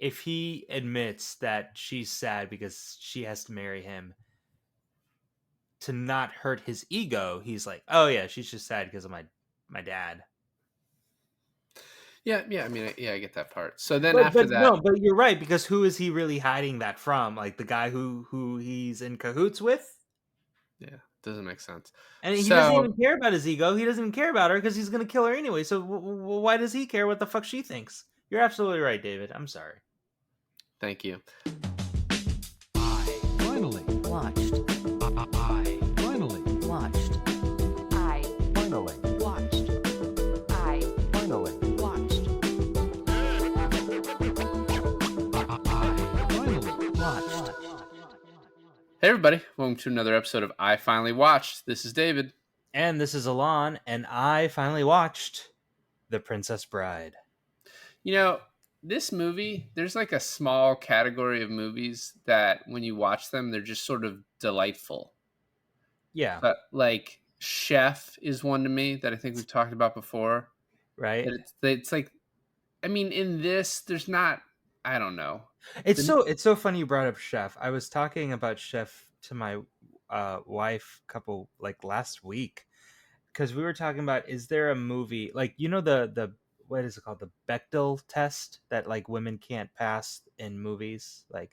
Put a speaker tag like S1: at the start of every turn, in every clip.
S1: if he admits that she's sad because she has to marry him to not hurt his ego, he's like, oh yeah, she's just sad because of my dad.
S2: Yeah. I mean, I get that part. So then
S1: But
S2: after that,
S1: no, but you're right, because who is he really hiding that from? Like the guy who he's in cahoots with?
S2: yeah, doesn't make sense.
S1: And he doesn't
S2: So
S1: even care about his ego. He doesn't even care about her because he's gonna kill her anyway. So why does he care what the fuck she thinks? You're absolutely right, David. I'm sorry.
S2: thank you.
S3: I finally
S4: Watched.
S3: I finally
S4: Watched.
S5: I
S3: finally
S5: watched. I
S3: finally
S5: watched.
S3: I finally
S4: Watched.
S2: Hey everybody, welcome to another episode of I Finally Watched. This is David.
S1: And this is Alon, and I finally watched The Princess Bride.
S2: You know, this movie, there's like a small category of movies that when you watch them, they're just sort of delightful.
S1: Yeah,
S2: But like Chef is one to me that I think we've talked about before.
S1: right.
S2: It's like, I mean, in this, there's not, I don't know.
S1: It's so funny you brought up Chef. I was talking about Chef to my wife couple like last week because we were talking about, is there a movie like, the what is it called, the Bechdel test that like women can't pass in movies, like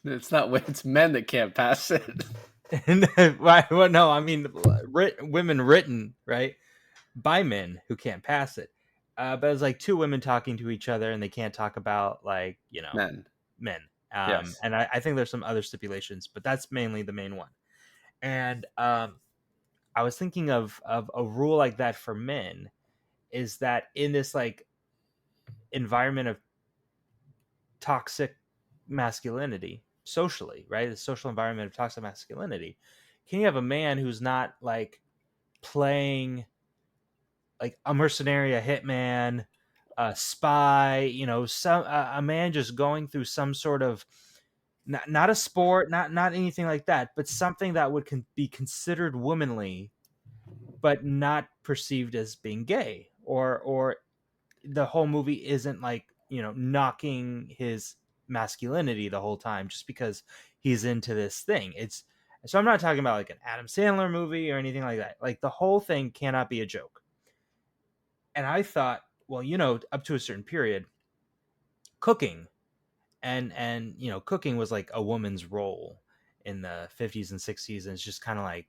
S2: It's not, it's men that can't pass it.
S1: and well, no, I mean women written right by men who can't pass it. But it's like two women talking to each other and they can't talk about like
S2: Men.
S1: men.
S2: Yes.
S1: And I think there's some other stipulations, but that's mainly the main one. And I was thinking of a rule like that for men, is that in this like environment of toxic masculinity socially, right? The social environment of toxic masculinity, can you have a man who's not like playing like a mercenary, a hitman, a spy, some a man just going through some sort of not a sport, not anything like that, but something that would be considered womanly, but not perceived as being gay, or the whole movie isn't like knocking his masculinity the whole time just because he's into this thing. It's so I'm not talking about like an Adam Sandler movie or anything like that. Like the whole thing cannot be a joke. And I thought, well, up to a certain period, cooking and cooking was like a woman's role in the 50s and 60s, and it's just kind of like,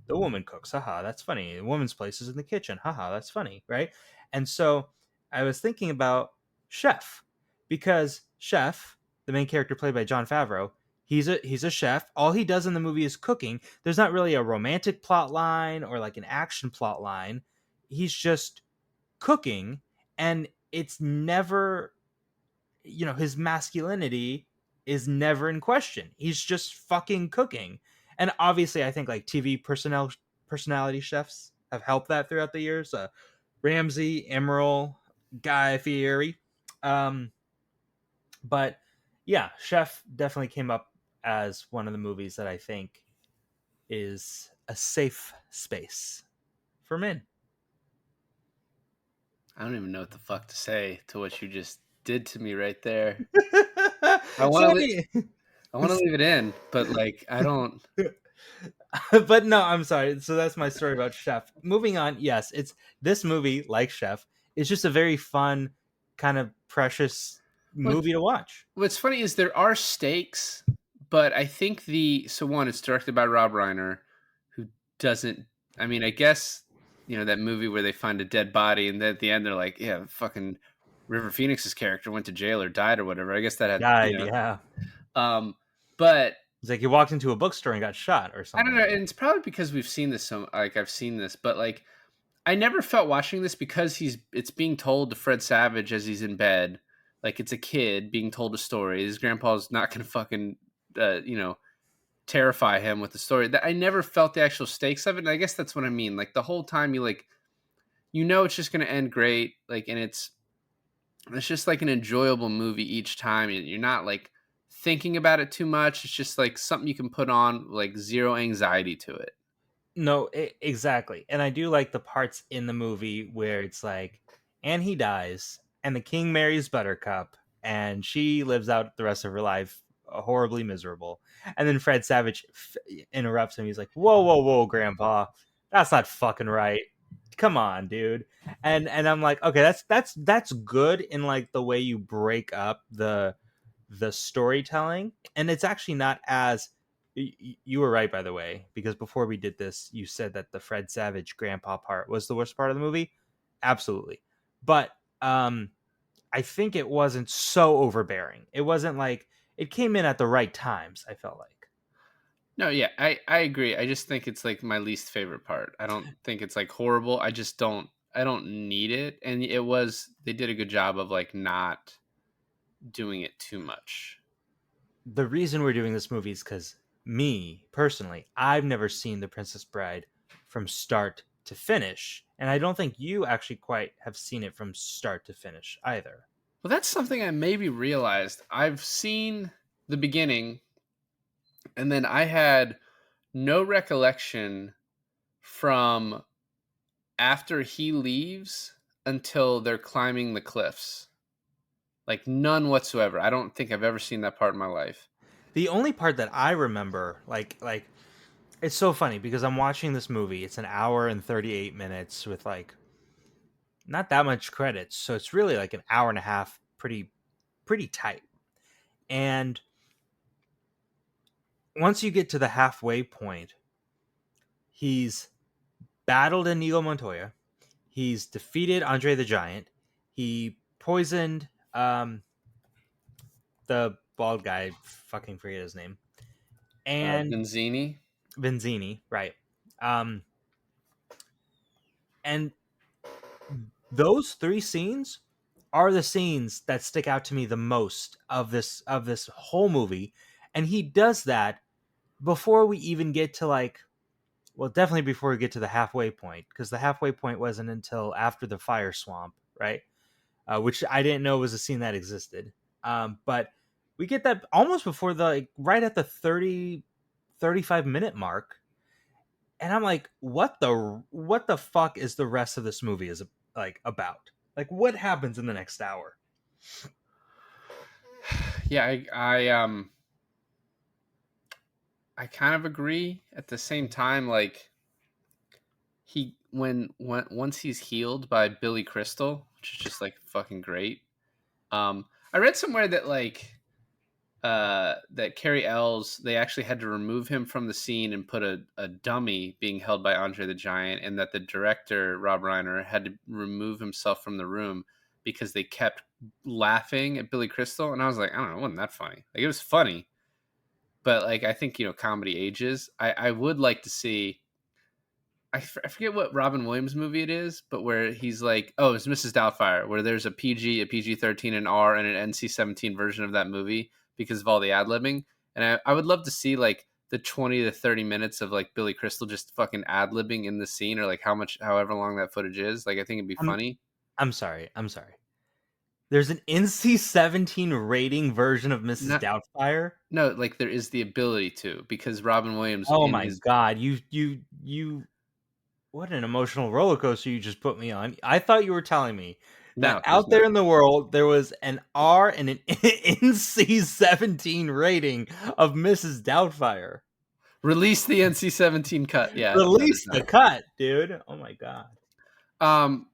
S1: the woman cooks, haha, that's funny. The woman's place is in the kitchen, haha, that's funny, right? And so I was thinking about Chef, because Chef, the main character played by Jon Favreau, he's a chef. All he does in the movie is cooking. There's not really a romantic plot line or like an action plot line. He's just cooking, and it's never, his masculinity is never in question. He's just fucking cooking. And obviously I think like TV personality chefs have helped that throughout the years. Ramsay, Emerald, Guy Fieri. But yeah, Chef definitely came up as one of the movies that I think is a safe space for men.
S2: I don't even know what the fuck to say to what you just did to me right there. I
S1: So,
S2: want to I want to leave it in, but like I don't.
S1: but no, I'm sorry. So that's my story about Chef. Moving on. Yes, it's this movie, like Chef, is just a very fun, kind of precious movie to watch.
S2: What's funny is there are stakes, but I think one, it's directed by Rob Reiner, who doesn't. I mean, I guess that movie where they find a dead body and then at the end they're like, yeah, fucking River Phoenix's character went to jail or died or whatever. I guess that had
S1: Died, yeah.
S2: But
S1: It's like he walked into a bookstore and got shot or
S2: I
S1: something.
S2: don't know, and it's probably because we've seen this so like I've seen this, but like I never felt watching this because it's being told to Fred Savage as he's in bed, like it's a kid being told a story. His grandpa's not gonna fucking terrify him with the story. That I never felt the actual stakes of it, and I guess that's what I mean. Like the whole time you like, it's just gonna end great, like, and it's just like an enjoyable movie each time. You're not like thinking about it too much. It's just like something you can put on, like zero anxiety to it.
S1: No, exactly. And I do like the parts in the movie where it's like, and he dies, and the king marries Buttercup, and she lives out the rest of her life horribly miserable. And then Fred Savage interrupts him. He's like, "Whoa, whoa, whoa, Grandpa, that's not fucking right. Come on, dude." And I'm like, okay, that's good in like the way you break up the storytelling, and it's actually not as you were right, by the way, because before we did this you said that the Fred Savage grandpa part was the worst part of the movie. Absolutely. But I think it wasn't so overbearing. It wasn't like, it came in at the right times, I felt like.
S2: No, yeah, I agree. I just think it's like my least favorite part. I don't think it's like horrible. I don't need it. And they did a good job of like not doing it too much.
S1: The reason we're doing this movie is because, me personally, I've never seen The Princess Bride from start to finish, and I don't think you actually quite have seen it from start to finish either.
S2: Well, that's something I maybe realized. I've seen the beginning, and then I had no recollection from after he leaves until they're climbing the cliffs. Like none whatsoever. I don't think I've ever seen that part in my life.
S1: The only part that I remember, like it's so funny because I'm watching this movie. It's an hour and 38 minutes with like not that much credits, so it's really like an hour and a half, pretty tight. And once you get to the halfway point, he's battled Inigo Montoya. He's defeated Andre the Giant. He poisoned the bald guy, fucking forget his name, and
S2: Benzini.
S1: Benzini, right? Um, and those three scenes are the scenes that stick out to me the most of this whole movie, and he does that before we even get to like, well, definitely before we get to the halfway point, because the halfway point wasn't until after the fire swamp, right? Which I didn't know was a scene that existed. But we get that almost before the, like, right at the 35 minute mark. And I'm like, what the fuck is the rest of this movie is like about? Like, what happens in the next hour?
S2: Yeah, I kind of agree. At the same time, like when once he's healed by Billy Crystal, which is just like fucking great. I read somewhere that like that Carrie Ells, they actually had to remove him from the scene and put a dummy being held by Andre the Giant, and that the director Rob Reiner had to remove himself from the room because they kept laughing at Billy Crystal. And I was like, I don't know, it wasn't that funny. Like it was funny, but like I think comedy ages. I would like to see. I forget what Robin Williams movie it is, but where he's like, oh, it's Mrs. Doubtfire, where there's a PG, a PG-13, an R, and an NC-17 version of that movie because of all the ad-libbing. And I would love to see like the 20 to 30 minutes of like Billy Crystal just fucking ad-libbing in the scene, or like however long that footage is. Like I think it'd be funny.
S1: I'm sorry. There's an NC-17 rating version of Mrs.
S2: Not,
S1: Doubtfire.
S2: no, like there is the ability to, because Robin Williams
S1: Oh
S2: in
S1: my
S2: his
S1: god, you what an emotional roller coaster you just put me on. I thought you were telling me that
S2: no, there's
S1: out there
S2: not.
S1: in the world there was an R and an NC-17 rating of Mrs. Doubtfire.
S2: Release the NC-17 cut. Yeah. No,
S1: Release
S2: there's
S1: the
S2: not.
S1: cut, dude. Oh my god.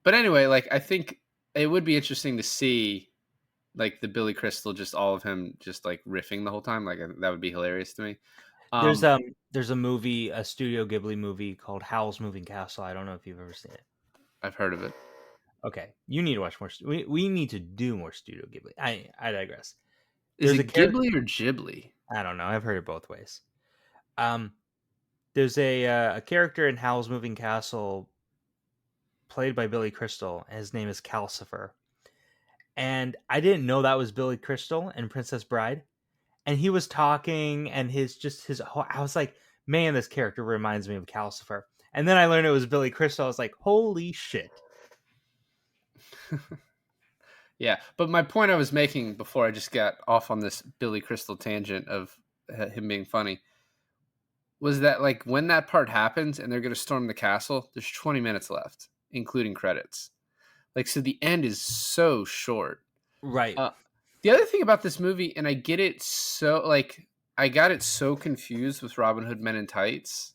S2: But anyway, like I think it would be interesting to see like the Billy Crystal, just all of him just like riffing the whole time. Like that would be hilarious to me.
S1: There's
S2: Um,
S1: there's a movie, a Studio Ghibli movie called Howl's Moving Castle. I don't know if you've ever seen it.
S2: I've heard of it.
S1: Okay, you need to watch more. We need to do more Studio Ghibli. I digress.
S2: Is
S1: There's a
S2: it Ghibli or Ghibli?
S1: I don't know. I've heard it both ways. Um, there's a character in Howl's Moving Castle played by Billy Crystal. And his name is Calcifer, and I didn't know that was Billy Crystal in Princess Bride. And he was talking, and I was like, man, this character reminds me of Calcifer. And then I learned it was Billy Crystal. I was like, holy shit.
S2: Yeah, but my point I was making before I just got off on this Billy Crystal tangent of him being funny was that like when that part happens and they're going to storm the castle, there's 20 minutes left, including credits. Like, so the end is so short.
S1: Right.
S2: Uh, The other thing about this movie, and I get it so like I got it so confused with Robin Hood Men in Tights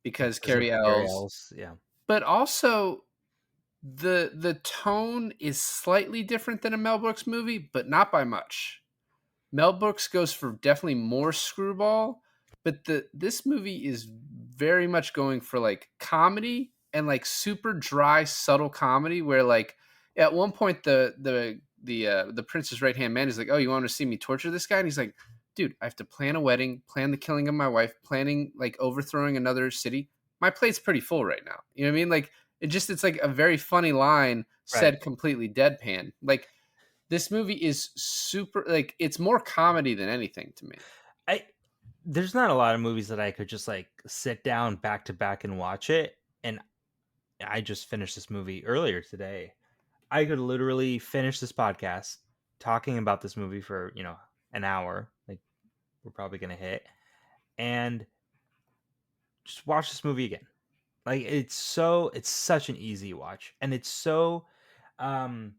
S2: because
S1: Because of
S2: Carrie
S1: Gary
S2: Ells,
S1: Ells. Yeah.
S2: but also the tone is slightly different than a Mel Brooks movie, but not by much. Mel Brooks goes for definitely more screwball, but this movie is very much going for like comedy and like super dry, subtle comedy. Where like at one point the prince's right hand man is like, "Oh, you want to see me torture this guy?" And he's like, "Dude, I have to plan a wedding, plan the killing of my wife, planning like overthrowing another city. My plate's pretty full right now." You know what I mean? Like it's like a very funny line
S1: Right.
S2: said completely deadpan. Like this movie is super like it's more comedy than anything to me.
S1: I There's not a lot of movies that I could just like sit down back to back and watch it. And I just finished this movie earlier today. I could literally finish this podcast talking about this movie for, an hour. Like we're probably gonna hit, and just watch this movie again. Like it's such an easy watch, and it's so um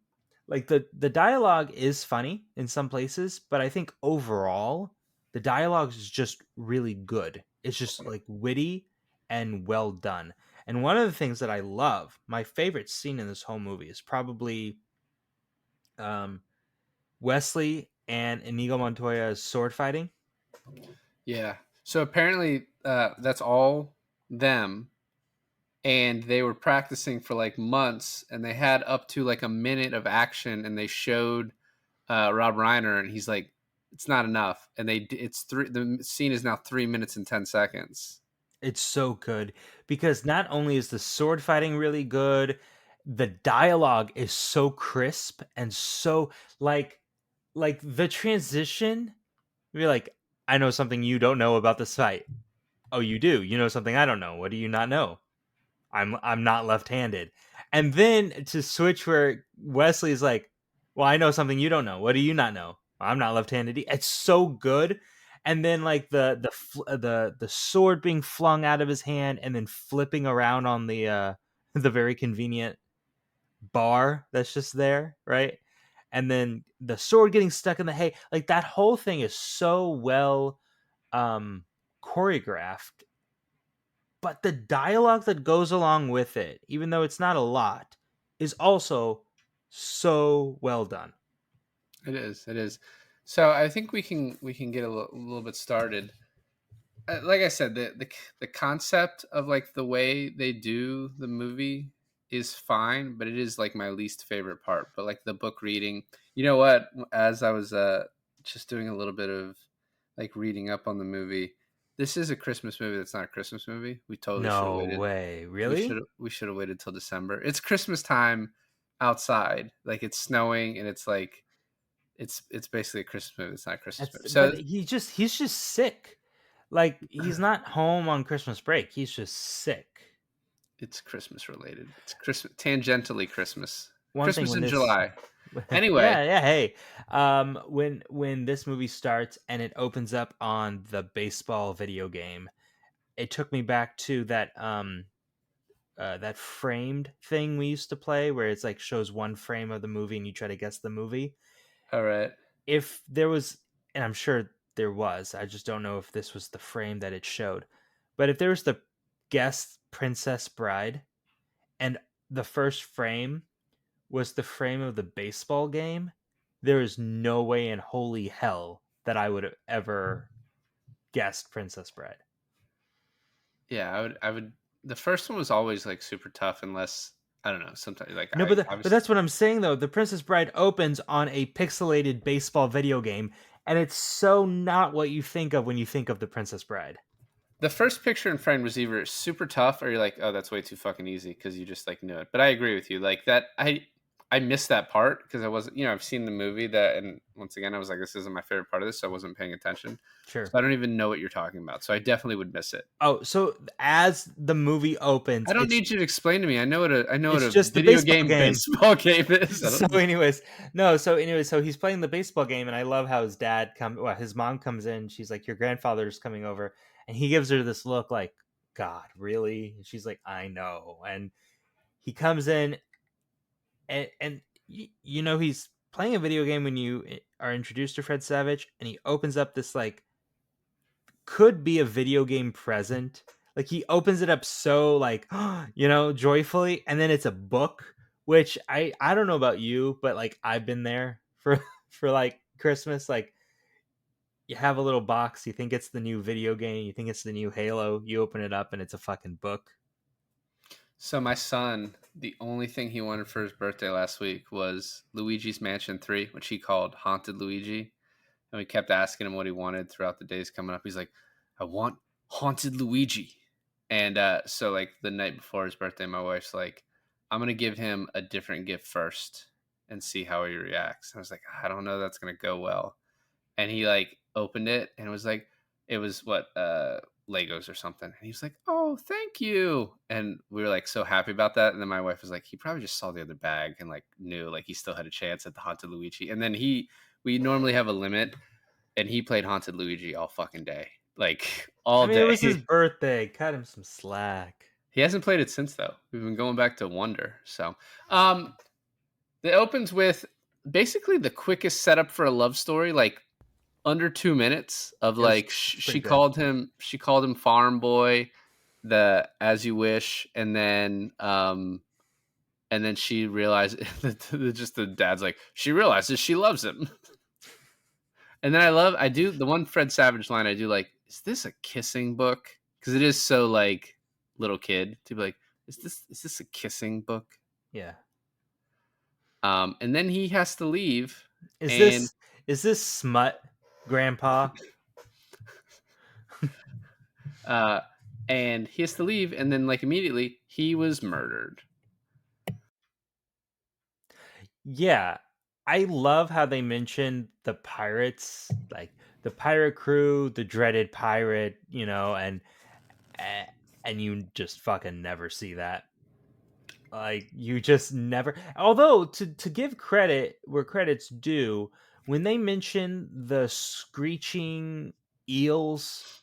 S1: like the dialogue is funny in some places, but I think overall the dialogue is just really good. It's just like witty and well done. And one of the things that I love, my favorite scene in this whole movie is probably um Wesley and Inigo Montoya's sword fighting.
S2: Yeah. So apparently that's all them, and they were practicing for like months, and they had up to like a minute of action, and they showed Rob Reiner, and he's like, "It's not enough," and it's three. The scene is now 3 minutes and 10 seconds.
S1: It's so good because not only is the sword fighting really good, the dialogue is so crisp and so like the transition. You're like, I know something you don't know about this fight. Oh, you do. You know something I don't know. What do you not know? I'm not left-handed. And then to switch where Wesley's like, "Well, I know something you don't know. What do you not know? I'm not left-handed." It's so good. And then like the sword being flung out of his hand and then flipping around on the the very convenient bar that's just there, right? And then the sword getting stuck in the hay. Like that whole thing is so well um choreographed, but the dialogue that goes along with it, even though it's not a lot, is also so well done.
S2: It is. It is. So I think we can get a little bit started. Like I said, the concept of like the way they do the movie is fine, but it is like my least favorite part. But like the book reading, you know what? As I was just doing a little bit of like reading up on the movie, this is a Christmas movie. That's not a Christmas movie. We totally should have
S1: No
S2: waited.
S1: way.
S2: We
S1: Really?
S2: should we should have waited till December. It's Christmas time outside. Like it's snowing, and it's like it's basically a Christmas movie. It's not a Christmas movie. So
S1: But he's just sick. Like he's not home on Christmas break. He's just sick.
S2: it's Christmas related. It's Christmas tangentially Christmas.
S1: One thing
S2: Christmas
S1: when
S2: in
S1: this
S2: July. Anyway,
S1: yeah, hey. When this movie starts and it opens up on the baseball video game, it took me back to that framed thing we used to play where it's like shows one frame of the movie and you try to guess the movie.
S2: all right.
S1: If there was, and I'm sure there was, I just don't know if this was the frame that it showed, but if there was the guest Princess Bride and the first frame was the frame of the baseball game, there is no way in holy hell that I would have ever guessed Princess Bride.
S2: Yeah, I would the first one was always like super tough unless I don't know, sometimes like
S1: No,
S2: I
S1: but
S2: obviously
S1: that's what I'm saying though. The Princess Bride opens on a pixelated baseball video game, and it's so not what you think of when you think of the Princess Bride.
S2: the first picture in frame was either super tough or you're like, oh, that's way too fucking easy because you just like knew it. But I agree with you. Like that, I missed that part because I wasn't, I've seen the movie that, and once again, I was like, this isn't my favorite part of this, so I wasn't paying attention. So
S1: Sure.
S2: I don't even know what you're talking about. So I definitely would miss it.
S1: Oh, so as the movie opens,
S2: I don't need you to explain to me. I know what
S1: it's
S2: a
S1: just the
S2: video
S1: baseball
S2: game
S1: game.
S2: baseball game is. I
S1: So
S2: don't-
S1: anyways, no, so anyways, so he's playing the baseball game, and I love how his mom comes in, she's like, your grandfather's coming over, and he gives her this look like, God, really? And she's like, I know. And he comes in, and he's playing a video game when you are introduced to Fred Savage and he opens up this like could be a video game present. Like he opens it up so like joyfully, and then it's a book, which I don't know about you, but like I've been there for for like Christmas. Like you have a little box, you think it's the new video game, you think it's the new Halo, you open it up and it's a fucking book.
S2: So my son, the only thing he wanted for his birthday last week was Luigi's Mansion 3, which he called Haunted Luigi. And we kept asking him what he wanted throughout the days coming up. He's like, I want Haunted Luigi. And so like the night before his birthday, my wife's like, I'm going to give him a different gift first and see how he reacts. I was like, I don't know that's going to go well. And he like opened it and it was what, Legos or something. And he was like, oh, thank you. And we were like so happy about that. And then my wife was like, he probably just saw the other bag and like knew like he still had a chance at the Haunted Luigi. And then we normally have a limit, and he played Haunted Luigi all fucking day. Like all day.
S1: It was his birthday. Cut him some slack.
S2: He hasn't played it since though. We've been going back to Wonder. So it opens with basically the quickest setup for a love story, like under 2 minutes of like she called him farm boy, the As You Wish, and then she realized just the dad's like, she realizes she loves him. And then I do the one Fred Savage line I do like, is this a kissing book? Because it is so like little kid to be like, is this a kissing book?
S1: Yeah.
S2: And then he has to leave.
S1: Is this smut, Grandpa?
S2: And he has to leave, and then like immediately he was murdered.
S1: Yeah. I love how they mentioned the pirates, like the pirate crew, the dreaded pirate, and you just fucking never see that. Like you just never. Although to give credit where credit's due, when they mention the screeching eels,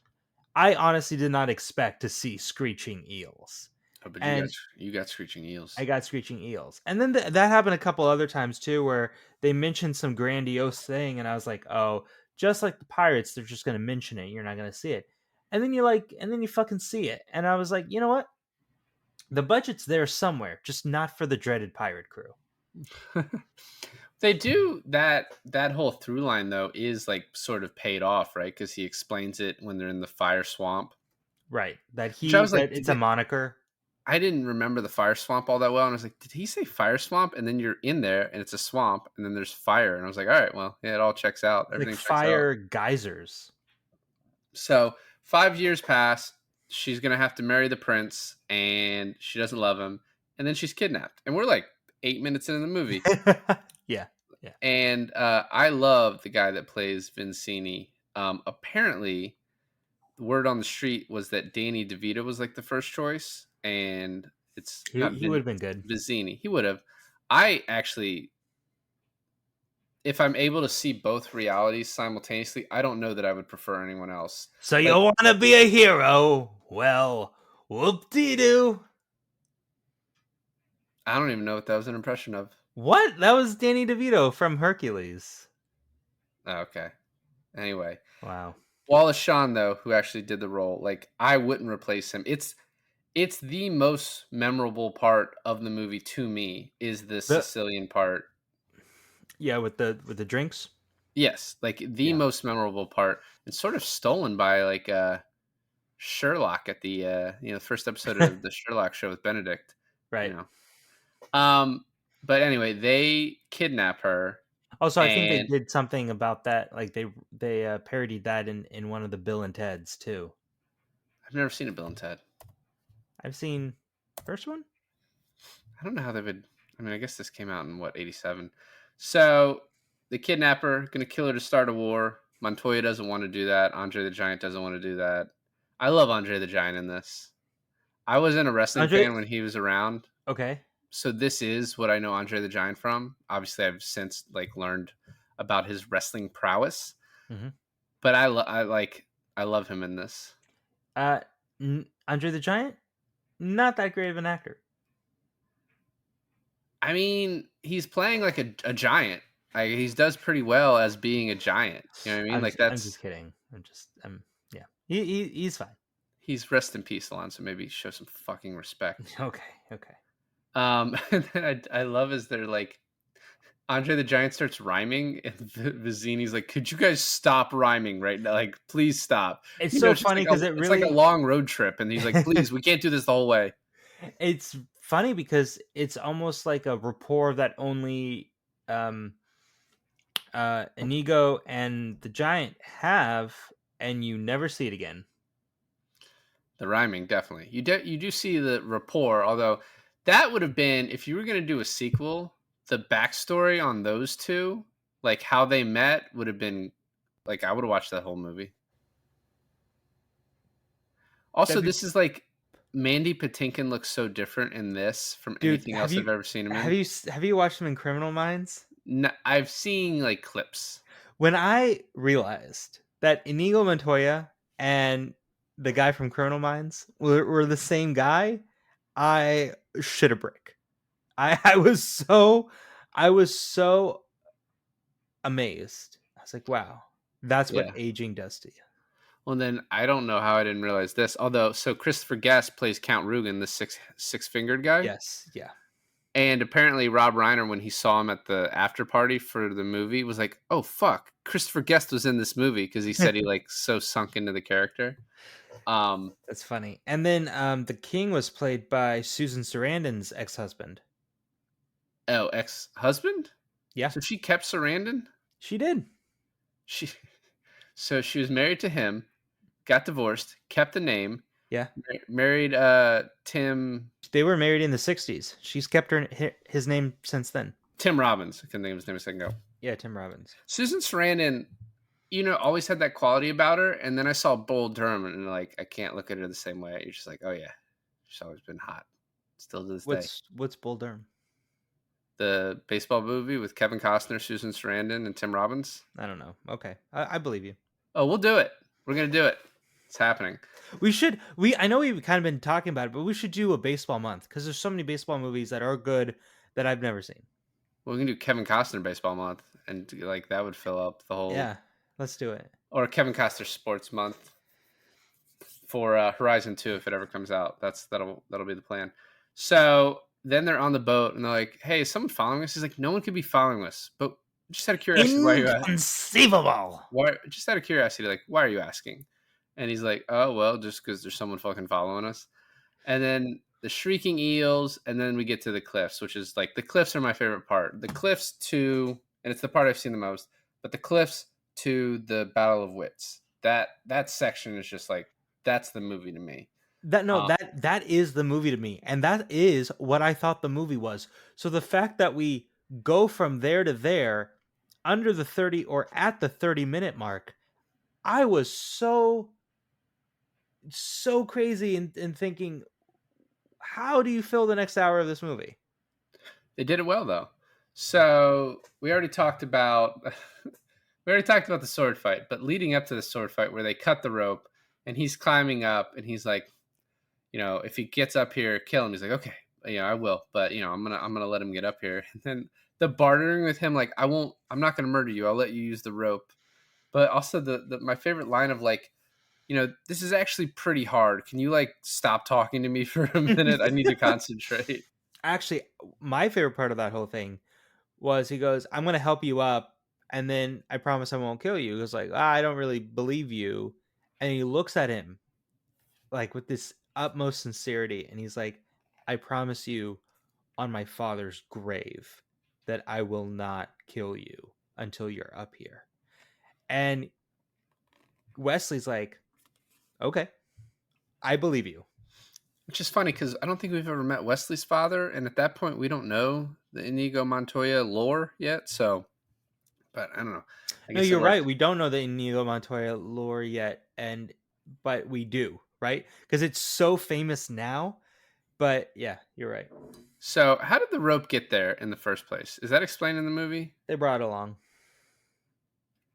S1: I honestly did not expect to see screeching eels.
S2: Oh, but
S1: And
S2: you got screeching eels.
S1: I got screeching eels. And then that happened a couple other times too, where they mentioned some grandiose thing, and I was like, oh, just like the pirates, they're just gonna mention it. You're not gonna see it. And then you fucking see it. And I was like, you know what? The budget's there somewhere, just not for the dreaded pirate crew.
S2: They do that whole through line though is like sort of paid off, right? Because he explains it when they're in the fire swamp.
S1: Right.
S2: It's
S1: a moniker.
S2: I didn't remember the fire swamp all that well, and I was like, did he say fire swamp? And then you're in there and it's a swamp and then there's fire, and I was like, all right, well, yeah, it all checks out. Everything
S1: like
S2: checks
S1: fire
S2: out.
S1: geysers.
S2: So 5 years pass. She's gonna have to marry the prince, and she doesn't love him, and then she's kidnapped. And we're like 8 minutes into the movie.
S1: Yeah.
S2: And I love the guy that plays Vincini. Apparently, the word on the street was that Danny DeVito was like the first choice, and it's
S1: he would have been good.
S2: Vizzini. He would have. I actually, if I'm able to see both realities simultaneously, I don't know that I would prefer anyone else.
S1: So you want to be a hero? Well, whoop-de-doo.
S2: I don't even know what that was an impression of.
S1: What? That was Danny DeVito from Hercules.
S2: Oh, okay. Anyway.
S1: Wow.
S2: Wallace Shawn, though, who actually did the role, like, I wouldn't replace him. It's the most memorable part of the movie to me is the Sicilian part.
S1: Yeah, with the drinks.
S2: Yes, like the most memorable part. It's sort of stolen by like Sherlock at the first episode of the Sherlock show with Benedict.
S1: Right.
S2: But anyway, they kidnap her.
S1: Also, I think they did something about that. Like they parodied that in one of the Bill and Ted's too.
S2: I've never seen a Bill and Ted.
S1: I've seen first one.
S2: I don't know how they would. I mean, I guess this came out in what, 87. So the kidnapper gonna kill her to start a war. Montoya doesn't want to do that. Andre the Giant doesn't want to do that. I love Andre the Giant in this. I wasn't a wrestling fan when he was around.
S1: Okay.
S2: So this is what I know Andre the Giant from. Obviously, I've since like learned about his wrestling prowess. Mm-hmm. But I love him in this.
S1: Andre the Giant, not that great of an actor.
S2: I mean, he's playing like a giant. He does pretty well as being a giant. You know what I mean? Like
S1: I'm
S2: that's
S1: just kidding. Yeah. He's fine.
S2: he's rest in peace, Alonso. Maybe show some fucking respect.
S1: Okay. Okay.
S2: And then I love is they're like Andre the Giant starts rhyming, and Vizzini's like, "Could you guys stop rhyming right now? Like, please stop."
S1: It's
S2: You know,
S1: so
S2: it's just
S1: funny
S2: like
S1: because
S2: it's like a long road trip, and he's like, "Please, we can't do this the whole way."
S1: it's funny because it's almost like a rapport that only Inigo and the Giant have, and you never see it again.
S2: The rhyming, definitely. You do see the rapport, although that would have been if you were going to do a sequel. The backstory on those two, like how they met, would have been like I would have watched that whole movie. Also,
S1: That'd be-
S2: this is like Mandy Patinkin looks so different in this from
S1: Dude,
S2: anything else I've ever seen him in.
S1: have you watched him in Criminal Minds?
S2: No, I've seen like clips.
S1: When I realized that Inigo Montoya and the guy from Criminal Minds were the same guy, I shit a brick. I was so amazed. I was like, wow, that's what
S2: Yeah.
S1: aging does to you.
S2: Well, then I don't know how I didn't realize this. Although, so Christopher Guest plays Count Rugen, the six-fingered guy.
S1: Yes, yeah.
S2: And apparently, Rob Reiner, when he saw him at the after party for the movie, was like, "Oh fuck, Christopher Guest was in this movie," because he said he like so sunk into the character.
S1: That's funny. And then the king was played by Susan Sarandon's ex-husband.
S2: Oh, ex-husband?
S1: Yeah,
S2: So she kept Sarandon?
S1: she did.
S2: So she was married to him, got divorced, kept the name,
S1: Yeah,
S2: married Tim
S1: they were married in the '60s. She's kept his name since then.
S2: Robbins. I couldn't think of his name a second ago.
S1: Yeah, Tim Robbins.
S2: Susan Sarandon, always had that quality about her. And then I saw Bull Durham, and like I can't look at her the same way. You're just like, oh yeah, she's always been hot, still to this day.
S1: What's Bull Durham?
S2: The baseball movie with Kevin Costner, Susan Sarandon, and Tim Robbins.
S1: I don't know. Okay, I believe you.
S2: Oh, we'll do it. We're gonna do it. It's happening.
S1: We should. I know we've kind of been talking about it, but we should do a baseball month because there's so many baseball movies that are good that I've never seen.
S2: Well, we can do Kevin Costner baseball month, and like that would fill up the whole.
S1: Yeah, let's do it.
S2: Or Kevin Costner sports month for Horizon 2 if it ever comes out. That'll be the plan. So then they're on the boat and they're like, "Hey, is someone following us?" He's like, "No one could be following us." But just out of curiosity, why are you asking?
S1: Inconceivable.
S2: Just out of curiosity, like, why are you asking? And he's like, "Oh well, just because there's someone fucking following us." And then the shrieking eels, and then we get to the cliffs, which is like the cliffs are my favorite part. The cliffs to, and it's the part I've seen the most, but the cliffs to the Battle of Wits. That section is just like that's the movie to me.
S1: That is the movie to me, and that is what I thought the movie was. So the fact that we go from there to there under the 30 or at the 30-minute mark, I was so crazy in thinking, how do you fill the next hour of this movie?
S2: They did it well though. So we already talked about the sword fight, but leading up to the sword fight where they cut the rope and he's climbing up and he's like, if he gets up here, kill him. He's like, okay, I will, but I'm gonna let him get up here. And then the bartering with him, like, I'm not gonna murder you. I'll let you use the rope. But also the my favorite line of like, this is actually pretty hard. Can you like stop talking to me for a minute? I need to concentrate.
S1: Actually, my favorite part of that whole thing was he goes, I'm going to help you up. And then I promise I won't kill you. He goes like, I don't really believe you. And he looks at him like with this utmost sincerity. And he's like, I promise you on my father's grave that I will not kill you until you're up here. And Wesley's like, okay, I believe you.
S2: Which is funny because I don't think we've ever met Wesley's father. And at that point, we don't know the Inigo Montoya lore yet. So, but I don't know.
S1: No, you're right. We don't know the Inigo Montoya lore yet. But we do, right? Because it's so famous now. But yeah, you're right.
S2: So how did the rope get there in the first place? Is that explained in the movie?
S1: They brought it along.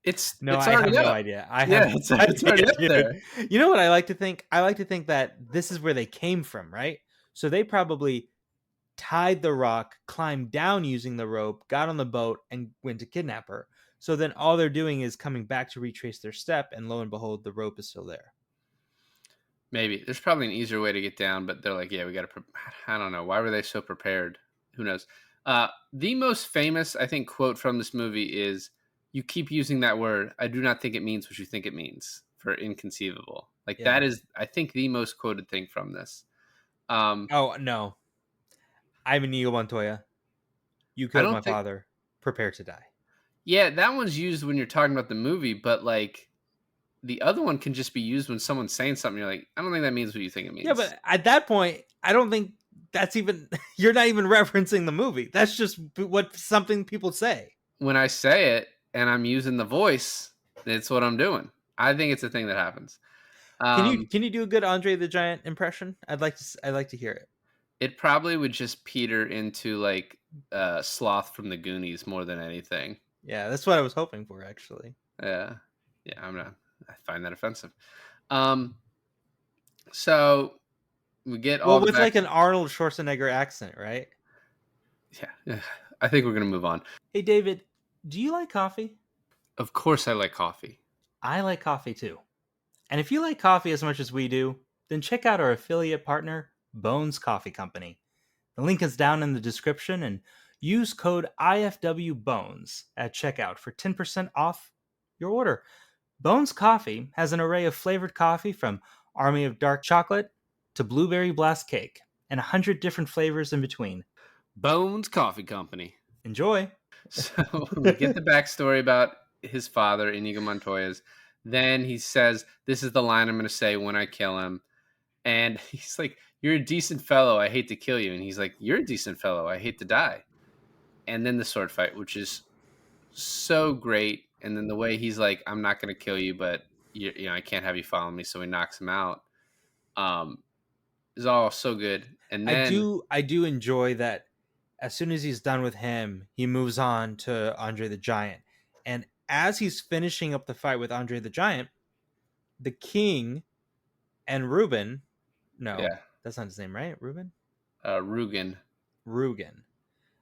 S2: I
S1: have no idea.
S2: It's already up there.
S1: You know what I like to think? I like to think that this is where they came from, right? So they probably tied the rock, climbed down using the rope, got on the boat, and went to kidnap her. So then all they're doing is coming back to retrace their step, and lo and behold, the rope is still there.
S2: Maybe there's probably an easier way to get down, but they're like, yeah, we got to. I don't know. Why were they so prepared? Who knows? The most famous, I think, quote from this movie is, "You keep using that word. I do not think it means what you think it means." For inconceivable, like
S1: Yeah.
S2: that is, I think, the most quoted thing from this.
S1: Oh no, I'm Inigo Montoya. You
S2: I
S1: killed my
S2: don't think.
S1: father. Prepare to die.
S2: Yeah, that one's used when you're talking about the movie, but like the other one can just be used when someone's saying something. You're like, I don't think that means what you think it means.
S1: Yeah, but at that point, I don't think that's even. You're not even referencing the movie. That's just what something people say.
S2: When I say it and I'm using the voice, it's what I'm doing. I think it's a thing that happens.
S1: Can you do a good Andre the Giant impression? I'd like to hear it.
S2: It probably would just peter into like Sloth from the Goonies more than anything.
S1: Yeah, that's what I was hoping for, actually.
S2: Yeah, I find that offensive. So we get all
S1: Well,
S2: the
S1: with
S2: back.
S1: like an Arnold Schwarzenegger accent, right?
S2: Yeah, I think we're gonna move on.
S1: Hey, David, do you like coffee?
S2: Of course, I like coffee.
S1: I like coffee too. And if you like coffee as much as we do, then check out our affiliate partner, Bones Coffee Company. The link is down in the description, and use code IFWBONES at checkout for 10% off your order. Bones Coffee has an array of flavored coffee from Army of Dark Chocolate to Blueberry Blast Cake, and 100 different flavors in between.
S2: Bones Coffee Company.
S1: Enjoy!
S2: So we get the backstory about his father, Inigo Montoya's. Then he says, "This is the line I'm going to say when I kill him." And he's like, "You're a decent fellow. I hate to kill you." And he's like, "You're a decent fellow. I hate to die." And then the sword fight, which is so great. And then the way he's like, "I'm not going to kill you, but you know, I can't have you follow me." So he knocks him out. Is all so good. And then
S1: I do enjoy that as soon as he's done with him, he moves on to Andre the Giant. And as he's finishing up the fight with Andre the Giant, the king and Reuben, no,
S2: yeah,
S1: that's not his name, right? Reuben?
S2: Rugen.
S1: Rugen.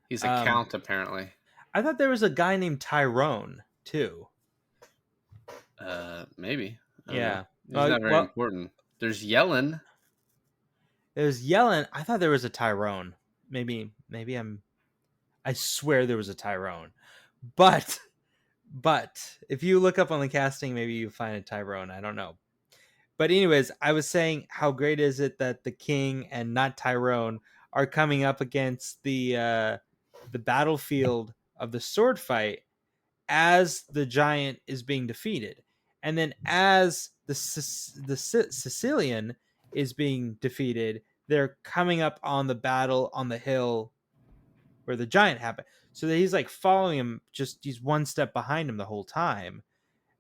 S2: He's a count apparently.
S1: I thought there was a guy named Tyrone too.
S2: Maybe.
S1: Yeah.
S2: He's not very important. There's Yellen.
S1: There's Yellen. I thought there was a Tyrone. Maybe I swear there was a Tyrone. But if you look up on the casting, maybe you find a Tyrone. I don't know. But anyways, I was saying, how great is it that the king and not Tyrone are coming up against the battlefield of the sword fight as the giant is being defeated, and then as the Sicilian is being defeated, they're coming up on the battle on the hill where the giant happened. So that he's like following him, just he's one step behind him the whole time,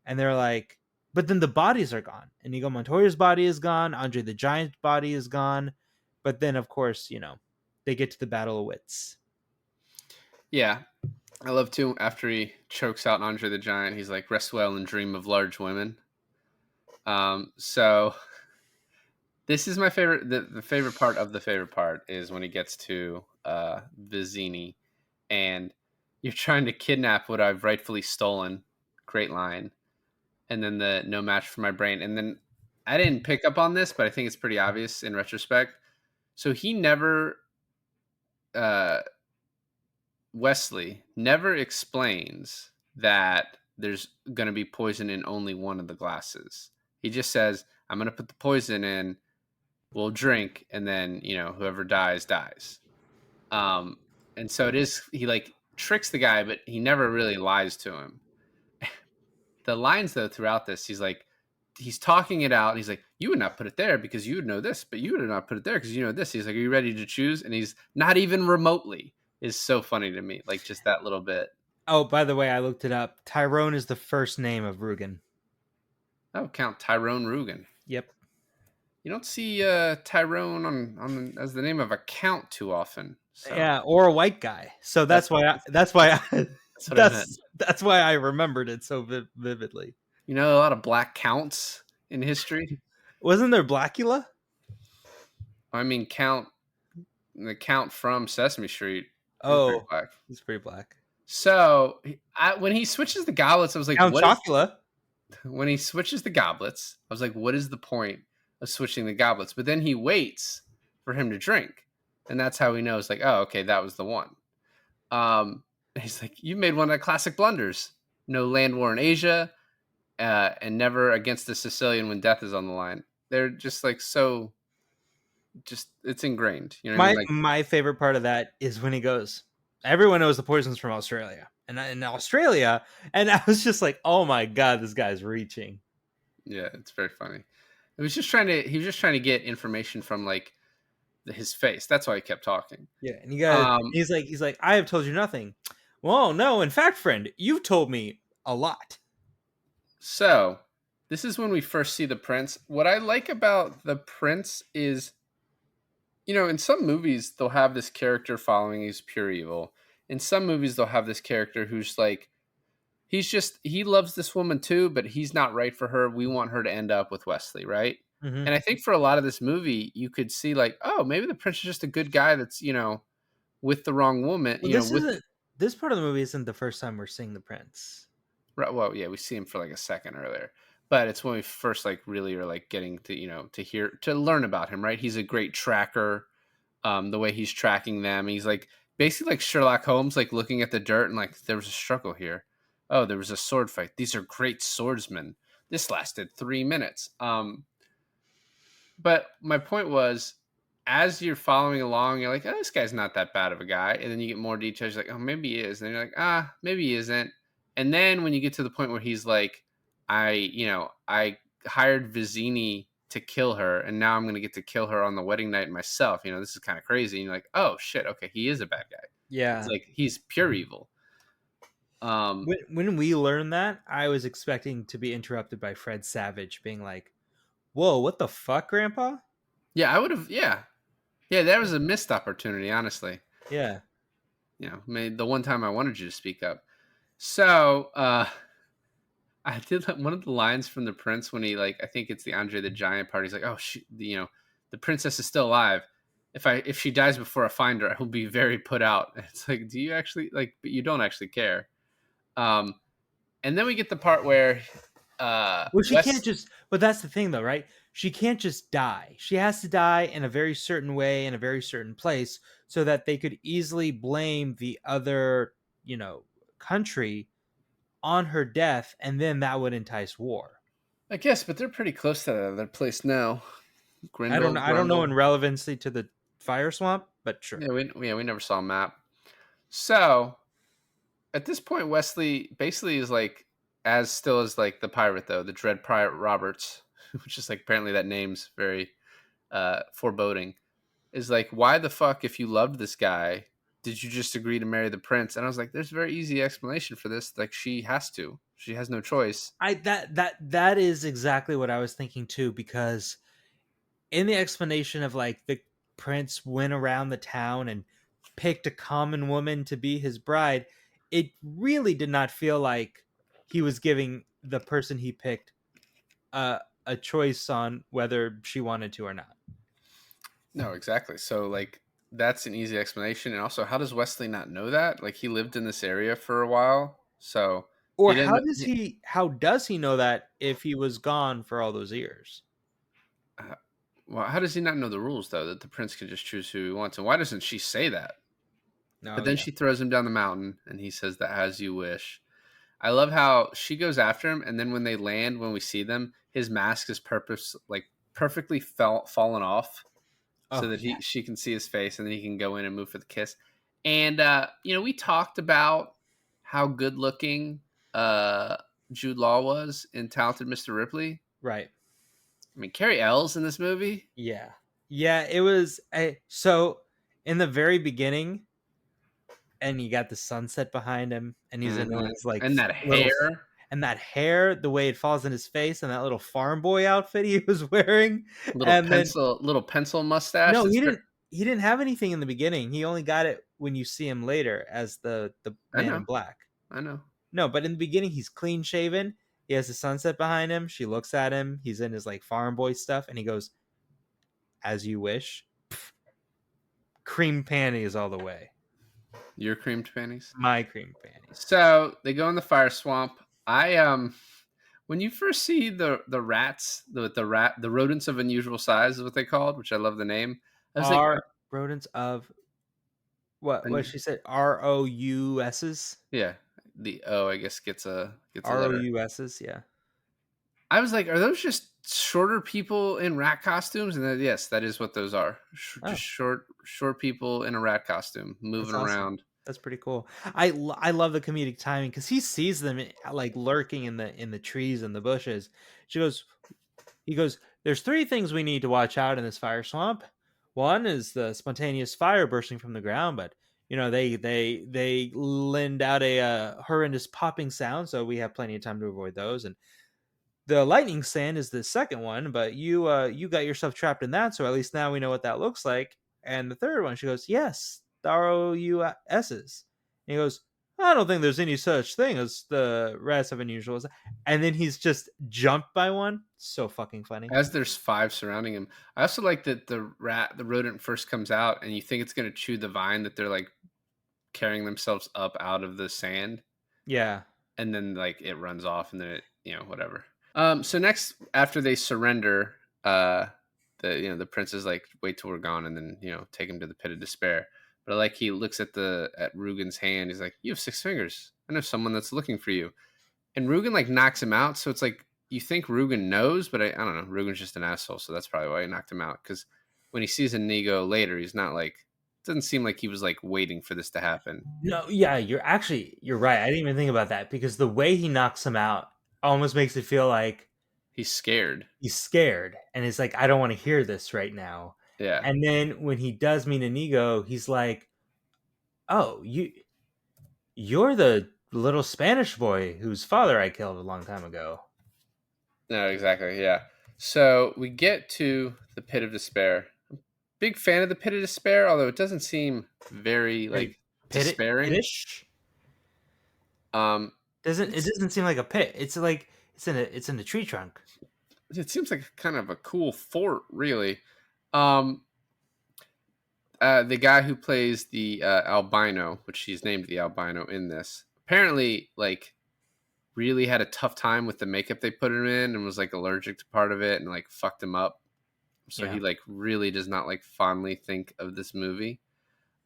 S1: and they're like, but then the bodies are gone. Inigo Montoya's body is gone. Andre the Giant's body is gone. But then, of course, they get to the Battle of Wits.
S2: Yeah. I love, too, after he chokes out Andre the Giant, he's like, "Rest well and dream of large women." So this is my favorite. The favorite part of the favorite part is when he gets to Vizzini and "You're trying to kidnap what I've rightfully stolen." Great line. And then the "no match for my brain." And then I didn't pick up on this, but I think it's pretty obvious in retrospect. So he never, Wesley never explains that there's going to be poison in only one of the glasses. He just says, "I'm going to put the poison in, we'll drink, and then, whoever dies, dies." And so it is, he like tricks the guy, but he never really lies to him. The lines, though, throughout this, he's talking it out. He's like, "You would not put it there because you would know this, but you would not put it there because you know this." He's like, "Are you ready to choose?" And he's not even remotely. Is so funny to me. Like, just that little bit.
S1: Oh, by the way, I looked it up. Tyrone is the first name of Rugen.
S2: Oh, Count Tyrone Rugen.
S1: Yep.
S2: You don't see Tyrone on as the name of a count too often. So.
S1: Yeah, or a white guy. So that's why I remembered it so vividly.
S2: You know, a lot of black counts in history.
S1: Wasn't there Blackula?
S2: I mean, Count the Count from Sesame Street is very
S1: Oh,
S2: black.
S1: he's pretty black.
S2: So when he switches the goblets, I was like,
S1: Count
S2: what is
S1: Chocula.
S2: when he switches the goblets, I was like, what is the point of switching the goblets? But then he waits for him to drink. And that's how he knows, like, oh, okay, that was the one. He's like, you made one of the classic blunders. No land war in Asia, and never against the Sicilian when death is on the line. They're just like so just it's ingrained. You know what I
S1: My
S2: mean? Like,
S1: my favorite part of that is when he goes, everyone knows the poison's from Australia. And in Australia, and I was just like, oh my god, this guy's reaching.
S2: yeah, it's very funny. He was just trying to get information from like his face. That's why he kept talking.
S1: Yeah, and you guys,
S2: Um,
S1: he's like, I have told you nothing. Well, no, in fact, friend, you've told me a lot.
S2: So, this is when we first see the prince. What I like about the prince is, in some movies they'll have this character following he's pure evil. In some movies they'll have this character who's like he loves this woman too, but he's not right for her. We want her to end up with Wesley, right?
S1: Mm-hmm.
S2: And I think for a lot of this movie, you could see like, oh, maybe the prince is just a good guy that's, with the wrong woman,
S1: Well, this part of the movie isn't the first time we're seeing the prince.
S2: right. Well, yeah, we see him for like a second earlier, but it's when we first like really are like getting to to learn about him. Right, he's a great tracker. The way he's tracking them, he's like basically like Sherlock Holmes, like looking at the dirt and like there was a struggle here. Oh, there was a sword fight. These are great swordsmen. This lasted 3 minutes. But my point was, as you're following along, you're like, oh, this guy's not that bad of a guy. And then you get more details. You're like, oh, maybe he is. And then you're like, maybe he isn't. And then when you get to the point where he's like, I hired Vizzini to kill her, and now I'm going to get to kill her on the wedding night myself. This is kind of crazy. And you're like, oh, shit. Okay, he is a bad guy.
S1: Yeah.
S2: It's like, he's pure evil.
S1: When we learned that, I was expecting to be interrupted by Fred Savage being like, whoa, what the fuck, Grandpa?
S2: Yeah, I would have. Yeah. Yeah, that was a missed opportunity, honestly.
S1: Yeah.
S2: Maybe the one time I wanted you to speak up. So, I did one of the lines from the prince when he I think it's the Andre the Giant part. He's like, "Oh, the princess is still alive. If she dies before I find her, I will be very put out." It's like, do you actually but you don't actually care. And then we get the part where
S1: well, she can't just, but that's the thing though, right? She can't just die. She has to die in a very certain way, in a very certain place, so that they could easily blame the other, country on her death, and then that would entice war.
S2: I guess, but they're pretty close to that other place now.
S1: I don't know in relevancy to the fire swamp, but sure.
S2: Yeah, we never saw a map. So at this point, Wesley basically is like still as like the pirate though, the Dread Pirate Roberts, which is like apparently that name's very foreboding. Is like, why the fuck, if you loved this guy, did you just agree to marry the prince? And I was like, there's a very easy explanation for this. Like, she has to. She has no choice.
S1: That is exactly what I was thinking too, because in the explanation of like the prince went around the town and picked a common woman to be his bride, it really did not feel like he was giving the person he picked a choice on whether she wanted to or not.
S2: No, exactly. So like, that's an easy explanation. And also, how does Wesley not know that? Like, he lived in this area for a while. So,
S1: or how does he know that if he was gone for all those years?
S2: Well, how does he not know the rules though, that the prince can just choose who he wants? And why doesn't she say that?
S1: No,
S2: but then she throws him down the mountain and he says that, as you wish. I love how she goes after him, and then when they land, when we see them, his mask is perfectly fallen off, so that she can see his face, and then he can go in and move for the kiss. And we talked about how good looking Jude Law was in Talented Mr. Ripley.
S1: Right.
S2: I mean, Carrie Ells in this movie.
S1: Yeah. It was so in the very beginning, and you got the sunset behind him, and he's in his
S2: and that
S1: hair, the way it falls in his face, and that little farm boy outfit he was wearing,
S2: little pencil mustache.
S1: No, he didn't have anything in the beginning. He only got it when you see him later as the man in black.
S2: I know.
S1: No, but in the beginning he's clean shaven. He has the sunset behind him. She looks at him. He's in his like farm boy stuff, and he goes, "As you wish." cream panties all the way.
S2: Your creamed panties.
S1: My cream panties.
S2: So they go in the fire swamp. I when you first see the rats, the rodents of unusual size is what they called, which I love the name. I was like,
S1: Are rodents of what she said? ROUSs?
S2: yeah, the O I guess gets a letter.
S1: ROUSs, yeah.
S2: I was like, are those just shorter people in rat costumes? And then, yes, that is what those are.
S1: Oh,
S2: Just short people in a rat costume moving
S1: that's awesome.
S2: around.
S1: That's pretty cool. I love the comedic timing because he sees them like lurking in the trees and the bushes. She goes, he goes, "There's three things we need to watch out in this fire swamp. One is the spontaneous fire bursting from the ground, but you know they lend out a horrendous popping sound, so we have plenty of time to avoid those. And the lightning sand is the second one, but you got yourself trapped in that, so at least now we know what that looks like. And the third one," she goes, "Yes, the ROUSs." And he goes, "I don't think there's any such thing as the rats of unusual." And then he's just jumped by one. So fucking funny.
S2: As there's five surrounding him. I also like that the rodent first comes out and you think it's going to chew the vine that they're like carrying themselves up out of the sand.
S1: Yeah.
S2: And then like it runs off and then it, whatever. So next, after they surrender, the prince is like, wait till we're gone and then, take him to the pit of despair. But like he looks at Rugen's hand. He's like, you have 6 fingers. I know someone that's looking for you. And Rugen like knocks him out. So it's like, you think Rugen knows, but I don't know. Rugen's just an asshole. So that's probably why he knocked him out. Because when he sees Inigo later, he's not like, doesn't seem like he was like waiting for this to happen.
S1: No, yeah, you're right. I didn't even think about that because the way he knocks him out almost makes it feel like
S2: He's scared.
S1: he's scared and it's like, I don't want to hear this right now.
S2: Yeah.
S1: And then when he does meet Inigo, he's like, "Oh, you're the little Spanish boy whose father I killed a long time ago."
S2: No, exactly. Yeah. So we get to the pit of despair. Big fan of the pit of despair, although it doesn't seem very like despairing.
S1: Pit-ish?
S2: Um,
S1: It doesn't seem like a pit. It's like it's in a tree trunk.
S2: it seems like kind of a cool fort, really. The guy who plays the albino, which he's named the albino in this, apparently like really had a tough time with the makeup they put him in and was like allergic to part of it and like fucked him up. So he like really does not like fondly think of this movie.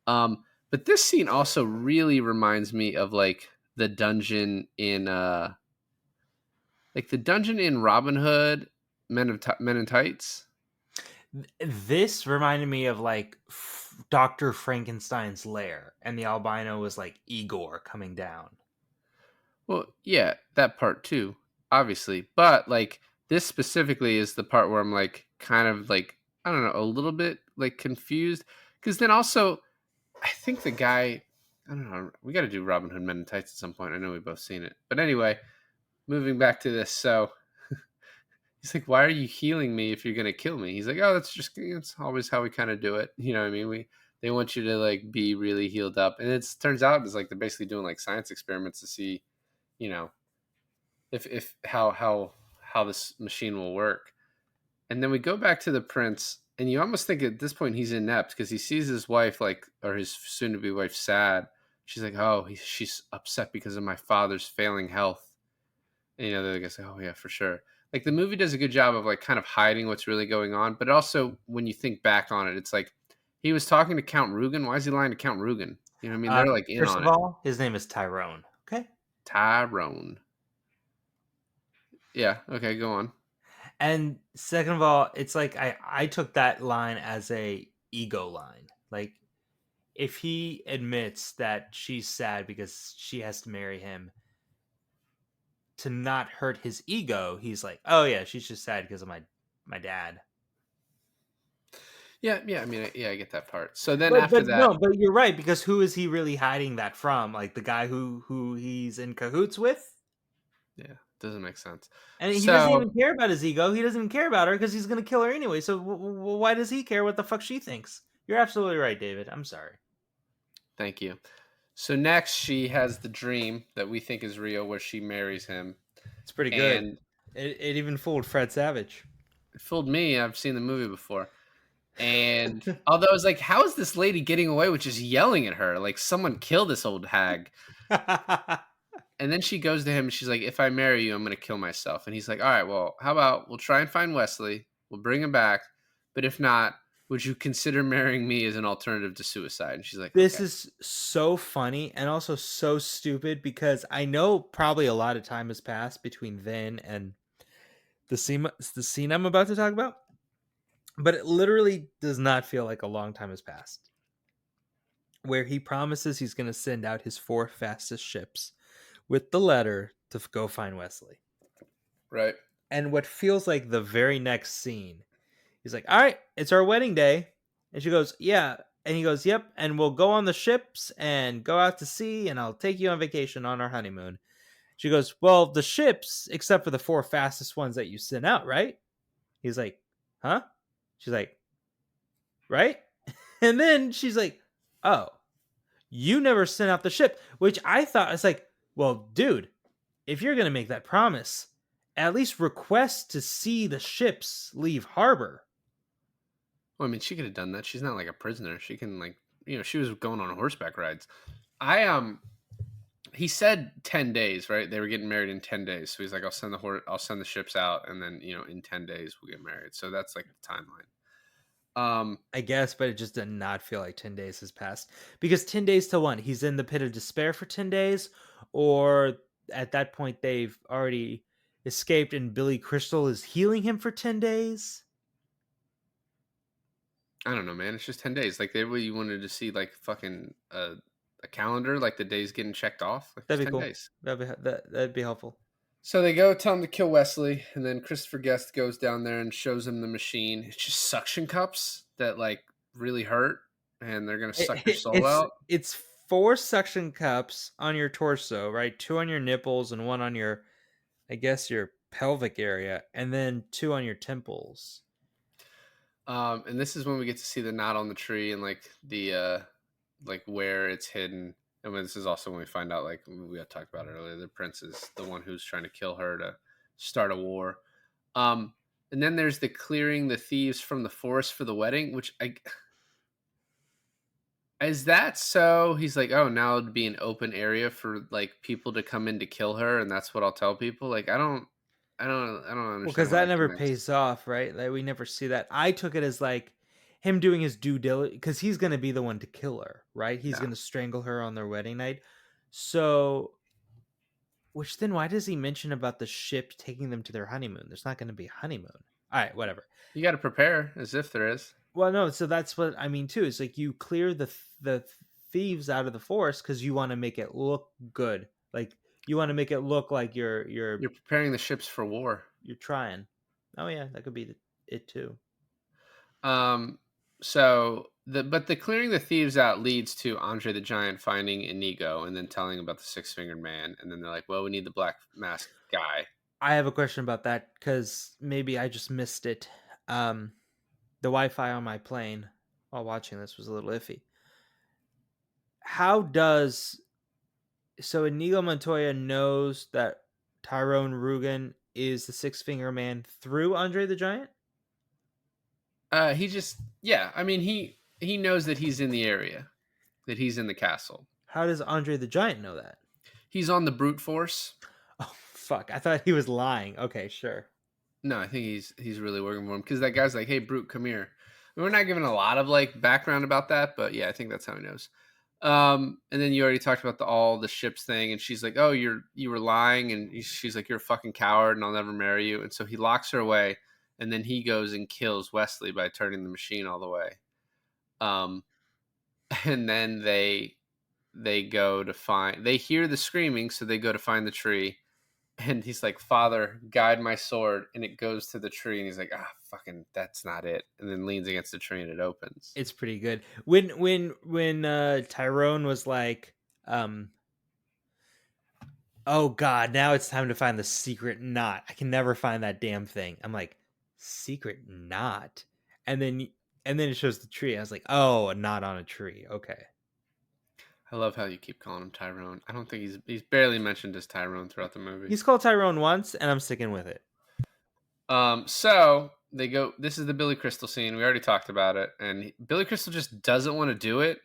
S2: But this scene also really reminds me of like the dungeon in Robin Hood, Men in Tights.
S1: This reminded me of like Dr. Frankenstein's lair, and the albino was like Igor coming down.
S2: Well, yeah, that part too, obviously. But like this specifically is the part where I'm like kind of like, I don't know, a little bit like confused. Because then also, I think the guy, I don't know, we got to do Robin Hood Men in Tights at some point. I know we've both seen it. But anyway, moving back to this. So he's like, why are you healing me if you're going to kill me? He's like, oh, it's always how we kind of do it. You know what I mean? They want you to like be really healed up. And it turns out it's like they're basically doing like science experiments to see, if how this machine will work. And then we go back to the prince, and you almost think at this point he's inept because he sees his wife or his soon-to-be wife sad. She's like, oh, she's upset because of my father's failing health. And they're gonna say, oh yeah, for sure. Like the movie does a good job of like kind of hiding what's really going on, but also when you think back on it, it's like he was talking to Count Rugen. Why is he lying to Count Rugen? You know what I mean? They're like in on it.
S1: First of all, his name is Tyrone. Okay.
S2: Tyrone. Yeah. Okay. Go on.
S1: And second of all, it's like I took that line as a ego line. Like if he admits that she's sad because she has to marry him, to not hurt his ego, he's like, oh yeah, she's just sad because of my dad.
S2: Yeah. I mean, I get that part. So then after that,
S1: no, but you're right, because who is he really hiding that from? Like the guy who he's in cahoots with?
S2: Yeah, doesn't make sense.
S1: And he doesn't even care about his ego. He doesn't even care about her because he's gonna kill her anyway. So why does he care what the fuck she thinks? You're absolutely right, David. I'm sorry.
S2: Thank you. So next, she has the dream that we think is real, where she marries him.
S1: It's pretty good. It even fooled Fred Savage.
S2: It fooled me. I've seen the movie before. And although I was like, how is this lady getting away with just yelling at her? Like, someone kill this old hag. And then she goes to him and she's like, if I marry you, I'm going to kill myself. And he's like, all right, well, how about we'll try and find Wesley. We'll bring him back. But if not, would you consider marrying me as an alternative to suicide? And she's like,
S1: This
S2: okay.
S1: is so funny and also so stupid because I know probably a lot of time has passed between then and the scene I'm about to talk about, but it literally does not feel like a long time has passed. Where he promises he's going to send out his 4 fastest ships with the letter to go find Wesley.
S2: Right.
S1: And what feels like the very next scene, he's like, all right, it's our wedding day. And she goes, yeah. And he goes, yep. And we'll go on the ships and go out to sea and I'll take you on vacation on our honeymoon. She goes, well, the ships, except for the 4 fastest ones that you sent out, right? He's like, huh? She's like, right? And then she's like, oh, you never sent out the ship, which I thought, it's like, well, dude, if you're going to make that promise, at least request to see the ships leave harbor.
S2: Well, I mean, she could have done that. She's not like a prisoner. She can, like, she was going on horseback rides. He said 10 days, right? They were getting married in 10 days. So he's like, I'll send the ships out. And then, in 10 days we'll get married. So that's like the timeline.
S1: I guess, but it just did not feel like 10 days has passed. Because 10 days to one, he's in the pit of despair for 10 days, or at that point they've already escaped and Billy Crystal is healing him for 10 days.
S2: I don't know, man. It's just 10 days. Like, you wanted to see, like, fucking a calendar, like the days getting checked off. Like,
S1: That'd
S2: it's
S1: be
S2: 10
S1: cool.
S2: days.
S1: That'd be helpful.
S2: So they go tell him to kill Wesley, and then Christopher Guest goes down there and shows him the machine. It's just suction cups that, like, really hurt, and they're gonna suck your soul out.
S1: It's 4 suction cups on your torso, right? 2 on your nipples and 1 on your, I guess, your pelvic area, and then 2 on your temples.
S2: And this is when we get to see the knot on the tree and, like, the like where it's hidden. And this is also when we find out, like we had talked about earlier, the prince is the one who's trying to kill her to start a war. And then there's the clearing the thieves from the forest for the wedding, which is that so? He's like, oh, now it'd be an open area for, like, people to come in to kill her, and that's what I'll tell people. Like, I don't understand.
S1: Well, because that never pays off, right? Like, we never see that. I took it as like him doing his due diligence, because he's going to be the one to kill her, right? He's going to strangle her on their wedding night. So, which then why does he mention about the ship taking them to their honeymoon? There's not going to be a honeymoon. All right, whatever.
S2: You got to prepare as if there is.
S1: Well, no, so that's what I mean too. It's like you clear the thieves out of the forest because you want to make it look good. Like, you want to make it look like you're
S2: preparing the ships for war.
S1: You're trying. Oh yeah, that could be it too.
S2: So the clearing the thieves out leads to Andre the Giant finding Inigo and then telling about the 6-fingered man, and then they're like, well, we need the black mask guy.
S1: I have a question about that because maybe I just missed it. The Wi-Fi on my plane while watching this was a little iffy. So Inigo Montoya knows that Tyrone Rugen is the 6-finger man through Andre the Giant?
S2: I mean, he knows that he's in the area, that he's in the castle.
S1: How does Andre the Giant know that?
S2: He's on the brute force.
S1: Oh, fuck. I thought he was lying. Okay, sure.
S2: No, I think he's really working for him, because that guy's like, hey, Brute, come here. And we're not giving a lot of, like, background about that, but yeah, I think that's how he knows. And then you already talked about all the ships thing, and she's like, oh, you were lying, and she's like, you're a fucking coward, and I'll never marry you. And so he locks her away, and then he goes and kills Wesley by turning the machine all the way. And then they go to they hear the screaming, so they go to find the tree. And he's like, Father, guide my sword. And it goes to the tree. And he's like, fucking, that's not it. And then leans against the tree and it opens.
S1: It's pretty good. When Tyrone was like, oh God, now it's time to find the secret knot. I can never find that damn thing. I'm like, secret knot? And then it shows the tree. I was like, oh, a knot on a tree. Okay.
S2: I love how you keep calling him Tyrone. I don't think he's barely mentioned as Tyrone throughout the movie.
S1: He's called Tyrone once, and I'm sticking with it.
S2: So they go. This is the Billy Crystal scene. We already talked about it, and Billy Crystal just doesn't want to do it.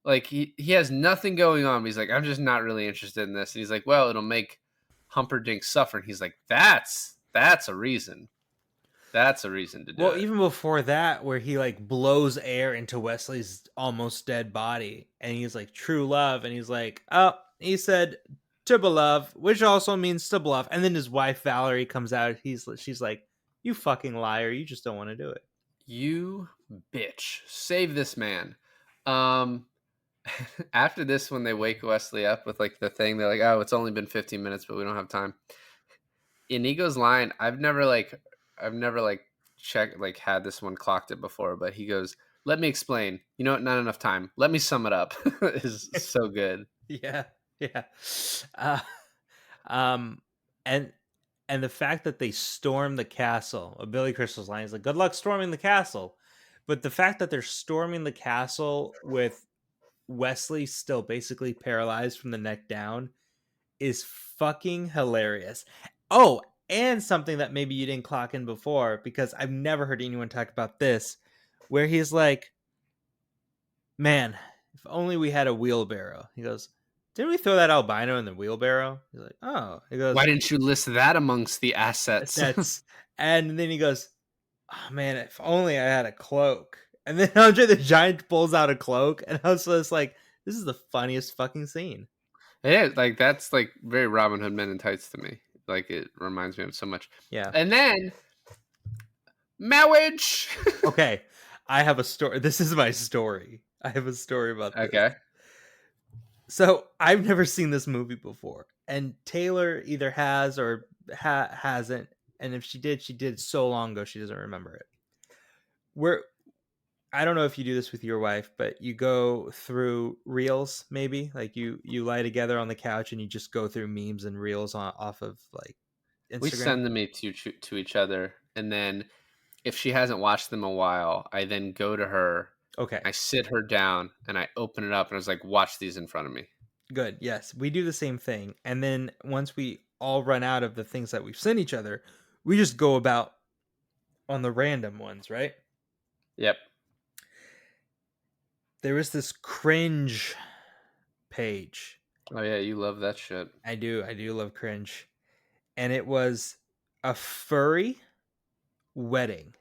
S2: Like he has nothing going on. He's like, I'm just not really interested in this. And he's like, well, it'll make Humperdinck suffer. And he's like, that's a reason. That's a reason to do
S1: Well,
S2: it.
S1: even before that, where he like blows air into Wesley's almost dead body, and he's like, "True love," and he's like, "Oh," he said, "to beloved," which also means to bluff. And then his wife Valerie comes out. She's like, "You fucking liar! You just don't want to do it."
S2: You bitch, save this man. Um, after this, when they wake Wesley up with like the thing, they're like, oh, it's only been 15 minutes, but we don't have time. Inigo's line, I've never checked, like had this one clocked it before, but he goes, let me explain. You know what? Not enough time. Let me sum it up. Is so good.
S1: Yeah, yeah. Uh, um, and and the fact that they storm the castle, Billy Crystal's line is like, "Good luck storming the castle," but the fact that they're storming the castle with Wesley still basically paralyzed from the neck down is fucking hilarious. Oh, and something that maybe you didn't clock in before, because I've never heard anyone talk about this, where he's like, "Man, if only we had a wheelbarrow." He goes, "Didn't we throw that albino in the wheelbarrow?" He's like, "Oh." He goes,
S2: Why didn't you list that amongst the assets?
S1: "That's," and then he goes, "Oh man, if only I had a cloak." And then Andre the Giant pulls out a cloak, and I was just like, "This is the funniest fucking scene."
S2: Yeah, like that's like very Robin Hood Men in Tights to me. Like it reminds me of so much.
S1: Yeah.
S2: And then marriage.
S1: Okay, I have a story. This is my story. I have a story about this.
S2: Okay.
S1: So I've never seen this movie before, and Taylor either has or hasn't. And if she did so long ago she doesn't remember it. Where I don't know if you do this with your wife, but you go through reels, maybe like you lie together on the couch and you just go through memes and reels off of like
S2: We
S1: Instagram.
S2: send them to each other, and then if she hasn't watched them a while, I then go to her.
S1: Okay,
S2: I sit her down and I open it up and I was like, watch these in front of me.
S1: good. Yes, we do the same thing. And then once we all run out of the things that we've sent each other, we just go about on the random ones, right?
S2: Yep.
S1: There was this cringe page.
S2: Oh yeah, you love that shit.
S1: I do love cringe. And it was a furry wedding.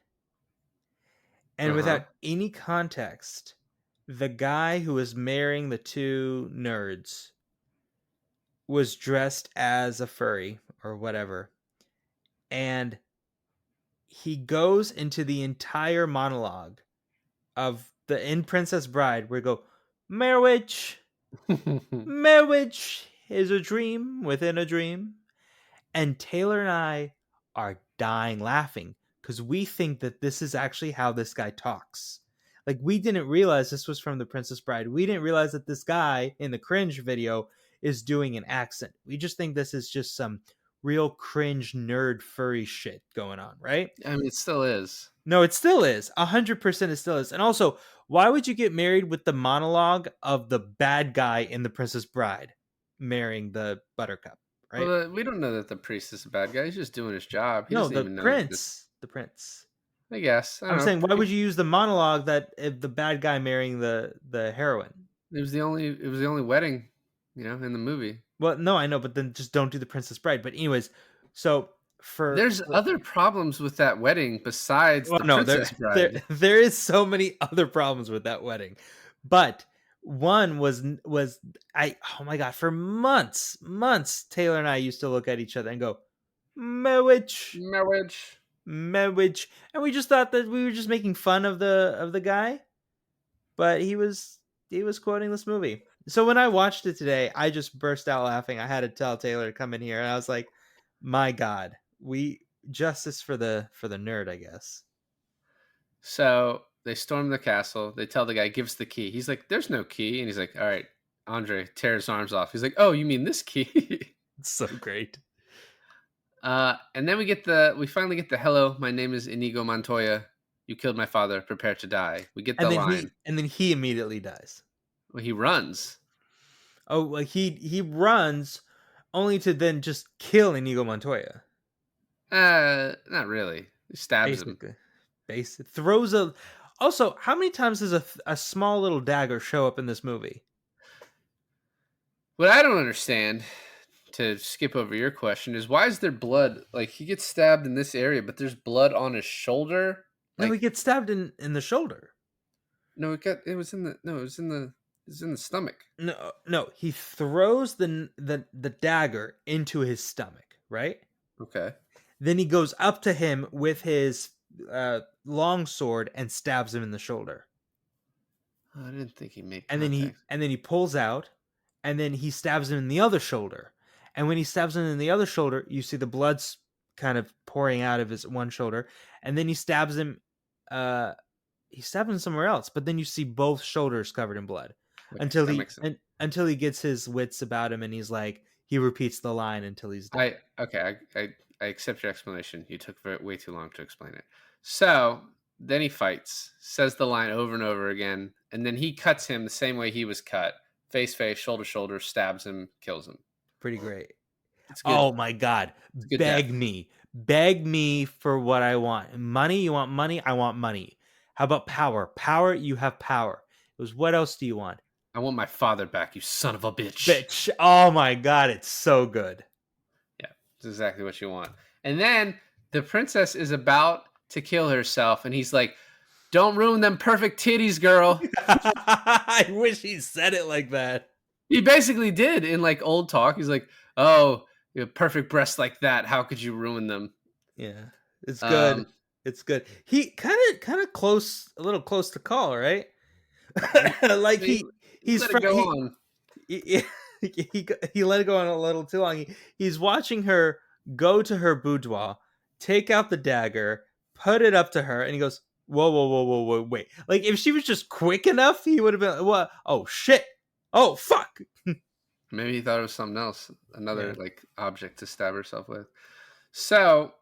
S1: And without any context, the guy who was marrying the two nerds was dressed as a furry or whatever. And he goes into the entire monologue of the in Princess Bride where we go, marriage is a dream within a dream. And Taylor and I are dying laughing because we think that this is actually how this guy talks. Like, we didn't realize this was from the Princess Bride. We didn't realize that this guy in the cringe video is doing an accent. We just think this is just some real cringe nerd furry shit going on, right?
S2: I mean, it still is.
S1: No, it still is. 100% it still is. And also, why would you get married with the monologue of the bad guy in The Princess Bride marrying the Buttercup, right?
S2: Well, we don't know that the priest is a bad guy. He's just doing his job. He
S1: No,
S2: doesn't
S1: the
S2: even know.
S1: prince. The prince.
S2: I guess. I don't
S1: I'm
S2: know.
S1: saying, why would you use the monologue that if the bad guy marrying the heroine?
S2: It was the only wedding, in the movie.
S1: Well, no, I know, but then just don't do the Princess Bride. But anyways, so
S2: There's other problems with that wedding besides the Princess Bride.
S1: there is so many other problems with that wedding, but one was oh my god, for months Taylor and I used to look at each other and go, marriage, and we just thought that we were just making fun of the guy, but he was quoting this movie. So when I watched it today, I just burst out laughing. I had to tell Taylor to come in here, and I was like, my god, justice for the nerd, I guess.
S2: So they storm the castle. They tell the guy, gives the key. He's like, there's no key. And he's like, all right, Andre, tear his arms off. He's like, oh, you mean this key?
S1: It's so great.
S2: And then we finally get the hello, my name is Inigo Montoya. You killed my father. Prepare to die. We get the line.
S1: And then he immediately dies.
S2: Well, he runs.
S1: Oh, like he runs only to then just kill Inigo Montoya.
S2: Not really. He stabs him.
S1: Base throws a. Also, how many times does a small little dagger show up in this movie?
S2: What I don't understand, to skip over your question, is why is there blood? Like he gets stabbed in this area, but there's blood on his shoulder.
S1: No, he
S2: Like
S1: gets stabbed in the shoulder.
S2: no, it was in the no, it was in the stomach.
S1: No, no, he throws the dagger into his stomach, right?
S2: Okay.
S1: Then he goes up to him with his long sword and stabs him in the shoulder.
S2: Oh, I didn't think he made
S1: And then
S2: contact.
S1: he pulls out, and then he stabs him in the other shoulder. And when he stabs him in the other shoulder, you see the blood's kind of pouring out of his one shoulder, and then he stabs him. He stabs him somewhere else, but then you see both shoulders covered in blood
S2: Okay, that makes sense.
S1: until he gets his wits about him, and he repeats the line until he's dead.
S2: I accept your explanation. You took way too long to explain it. So then he fights, says the line over and over again, and then he cuts him the same way he was cut, face, shoulder, stabs him, kills him.
S1: Pretty great.
S2: It's good.
S1: Oh my god.
S2: good
S1: Beg
S2: death.
S1: me. Beg me for what I want. Money, you want money? I want money. How about power? Power, you have power. It was, what else do you want?
S2: I want my father back, you son of a bitch.
S1: Bitch. Oh my god, it's so good.
S2: Yeah, it's exactly what you want. And then the princess is about to kill herself, and he's like, "Don't ruin them perfect titties, girl."
S1: I wish he said it like that.
S2: He basically did in like old talk. He's like, "Oh, you have perfect breasts like that. How could you ruin them?"
S1: Yeah. It's good.
S2: Um,
S1: It's good. He kind of close, a little close to call, right? Like he's
S2: let it go on.
S1: he, he let it go on a little too long. He's watching her go to her boudoir, take out the dagger, put it up to her, and he goes, "Whoa, whoa, whoa, whoa, whoa, wait!" Like if she was just quick enough, he would have been, "What? Oh shit! Oh fuck!"
S2: Maybe he thought it was something else, another
S1: Yeah.
S2: like object to stab herself with. So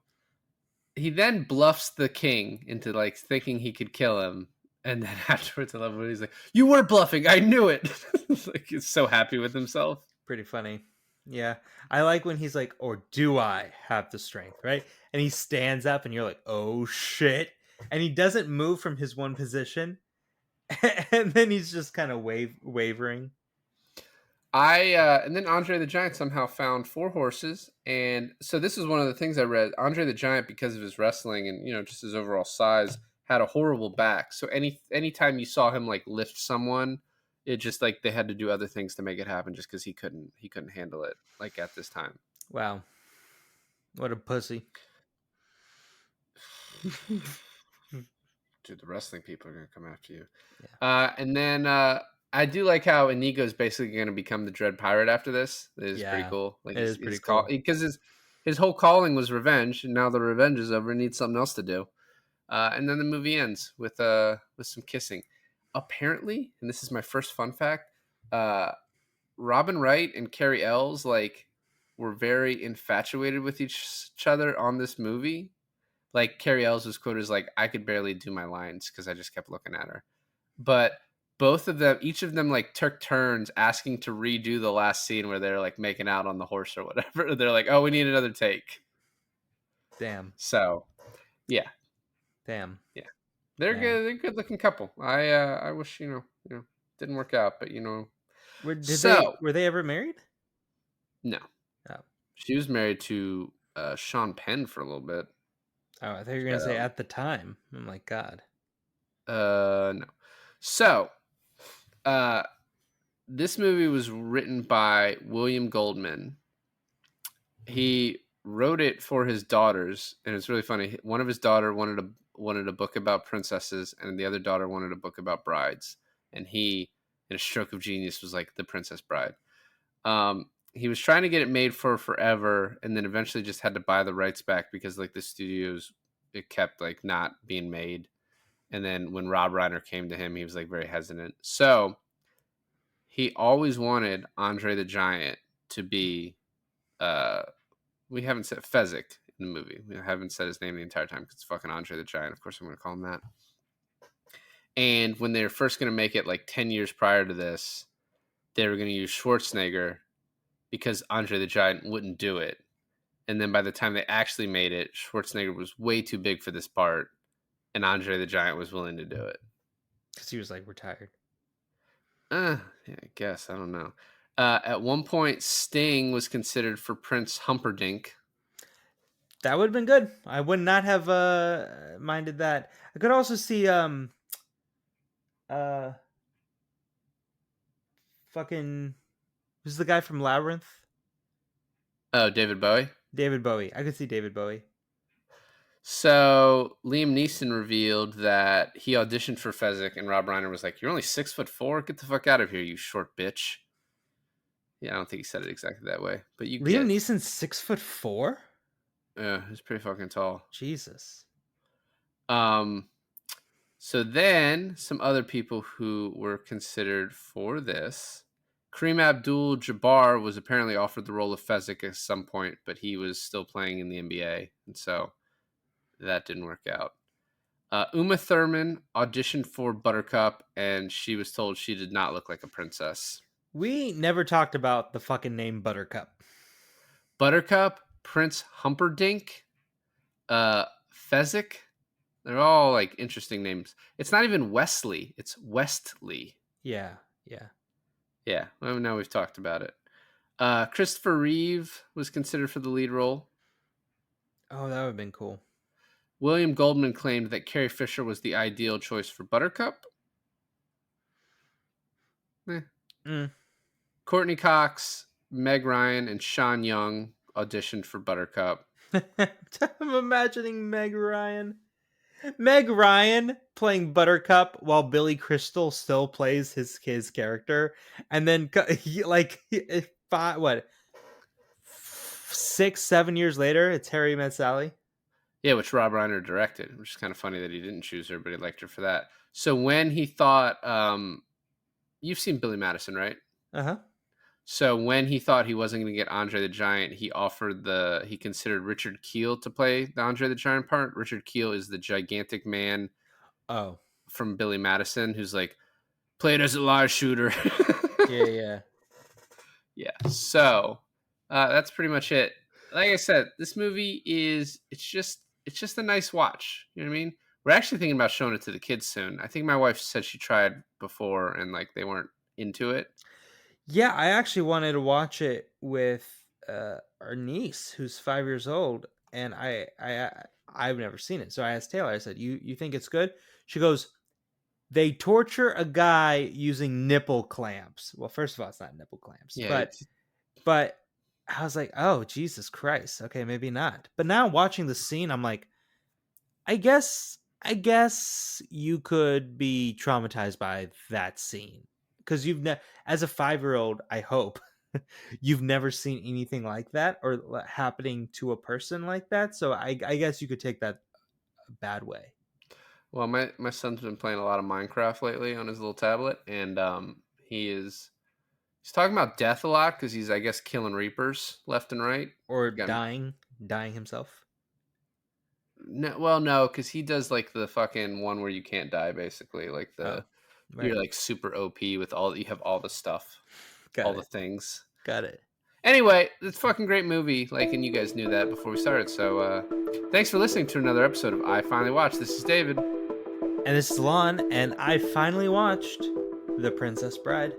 S2: he then bluffs the king into like thinking he could kill him, and then afterwards, I love when he's like, "You were bluffing. I knew it." Like he's so happy with himself.
S1: Pretty funny. Yeah, I like when he's like, "Or do I have the strength?" Right, and he stands up, and you're like, "Oh shit!" And he doesn't move from his one position, and then he's just kind of wavering.
S2: And then Andre the Giant somehow found 4 horses, and so this is one of the things I read. Andre the Giant, because of his wrestling and just his overall size, had a horrible back. So anytime you saw him like lift someone, it just like they had to do other things to make it happen, just because he couldn't handle it like at this time.
S1: Wow, what a pussy!
S2: Dude, the wrestling people are gonna come after you.
S1: Yeah.
S2: And then I do like how Inigo's basically going to become the Dread Pirate after this. It is pretty
S1: Yeah,
S2: cool. Like
S1: it is pretty cool.
S2: Because his whole calling was revenge, and now the revenge is over. He needs something else to do. And then the movie ends with some kissing. Apparently, and this is my first fun fact, Robin Wright and Carrie Ells like were very infatuated with each other on this movie. Like Carrie Ells was quoted as like, "I could barely do my lines because I just kept looking at her," but both of them, each of them like took turns asking to redo the last scene where they're like making out on the horse or whatever. They're like, "Oh, we need another take."
S1: Damn,
S2: So yeah,
S1: damn.
S2: they're
S1: Yeah.
S2: good. They're a good looking couple. I wish didn't work out, but
S1: Were they ever married?
S2: no.
S1: Oh.
S2: She was married to Sean Penn for a little bit.
S1: Oh, I thought you were gonna say at the time. I'm like, God.
S2: No. So, this movie was written by William Goldman. He wrote it for his daughters, and it's really funny. One of his daughter wanted a book about princesses, and the other daughter wanted a book about brides. And he, in a stroke of genius, was like the Princess Bride. He was trying to get it made for forever, and then eventually just had to buy the rights back because like the studios, it kept like not being made. And then when Rob Reiner came to him, he was like very hesitant. So he always wanted Andre the Giant to be, we haven't said Fezzik in the movie. We haven't said his name the entire time because it's fucking Andre the Giant. Of course I'm going to call him that. And when they were first going to make it like 10 years prior to this, they were going to use Schwarzenegger because Andre the Giant wouldn't do it. And then by the time they actually made it, Schwarzenegger was way too big for this part. and Andre the Giant was willing to do it.
S1: Because he was like retired.
S2: Yeah, I guess. I don't know. At one point, Sting was considered for Prince Humperdinck.
S1: That would have been good. I would not have minded that. I could also see uh fucking who's the guy from Labyrinth?
S2: Oh, David Bowie.
S1: David Bowie. I could see David Bowie.
S2: So Liam Neeson revealed that he auditioned for Fezzik, and Rob Reiner was like, "You're only 6'4". Get the fuck out of here, you short bitch." Yeah, I don't think he said it exactly that way, but you
S1: Liam
S2: get.
S1: Neeson's 6'4".
S2: Yeah, he's pretty fucking tall.
S1: Jesus.
S2: So then some other people who were considered for this. Kareem Abdul-Jabbar was apparently offered the role of Fezzik at some point, but he was still playing in the NBA, and so that didn't work out. Uma Thurman auditioned for Buttercup, and she was told she did not look like a princess.
S1: We never talked about the fucking name Buttercup.
S2: Buttercup, Prince Humperdinck, Fezzik. They're all like interesting names. It's not even Wesley. It's Westley.
S1: Yeah.
S2: Yeah. Well, now we've talked about it. Christopher Reeve was considered for the lead role.
S1: Oh, that would have been cool.
S2: William Goldman claimed that Carrie Fisher was the ideal choice for Buttercup. Courtney Cox, Meg Ryan, and Sean Young auditioned for Buttercup.
S1: I'm imagining Meg Ryan. Meg Ryan playing Buttercup while Billy Crystal still plays his character, and then what 6-7 years later, it's Harry Met Sally.
S2: Yeah, which Rob Reiner directed, which is kind of funny that he didn't choose her, but he liked her for that. So when he thought, you've seen Billy Madison, right?
S1: Uh-huh.
S2: So when he thought he wasn't going to get Andre the Giant, he considered Richard Kiel to play the Andre the Giant part. Richard Kiel is the gigantic man from Billy Madison who's like, played as a live shooter.
S1: Yeah.
S2: Yeah. So that's pretty much it. Like I said, this movie it's just a nice watch. You know what I mean? We're actually thinking about showing it to the kids soon. I think my wife said she tried before and like they weren't into it.
S1: Yeah, I actually wanted to watch it with our niece, who's 5 years old, and I've never seen it. So I asked Taylor. I said, "You think it's good?" She goes, "They torture a guy using nipple clamps." Well, first of all, it's not nipple clamps,
S2: Yeah,
S1: but I was like, "Oh, Jesus Christ! Okay, maybe not." But now watching the scene, I'm like, I guess you could be traumatized by that scene. Because as a 5-year-old, I hope you've never seen anything like that or happening to a person like that. So I guess you could take that a bad way.
S2: Well, my son's been playing a lot of Minecraft lately on his little tablet, and he's talking about death a lot because he's, I guess, killing reapers left and right
S1: or dying himself.
S2: No, because he does like the fucking one where you can't die, basically, like the.
S1: Right.
S2: You're like super OP with you have all the stuff, the things.
S1: Got it.
S2: Anyway, it's a fucking great movie. Like, and you guys knew that before we started. So, thanks for listening to another episode of I Finally Watched. This is David.
S1: And this is Lon, and I finally watched The Princess Bride.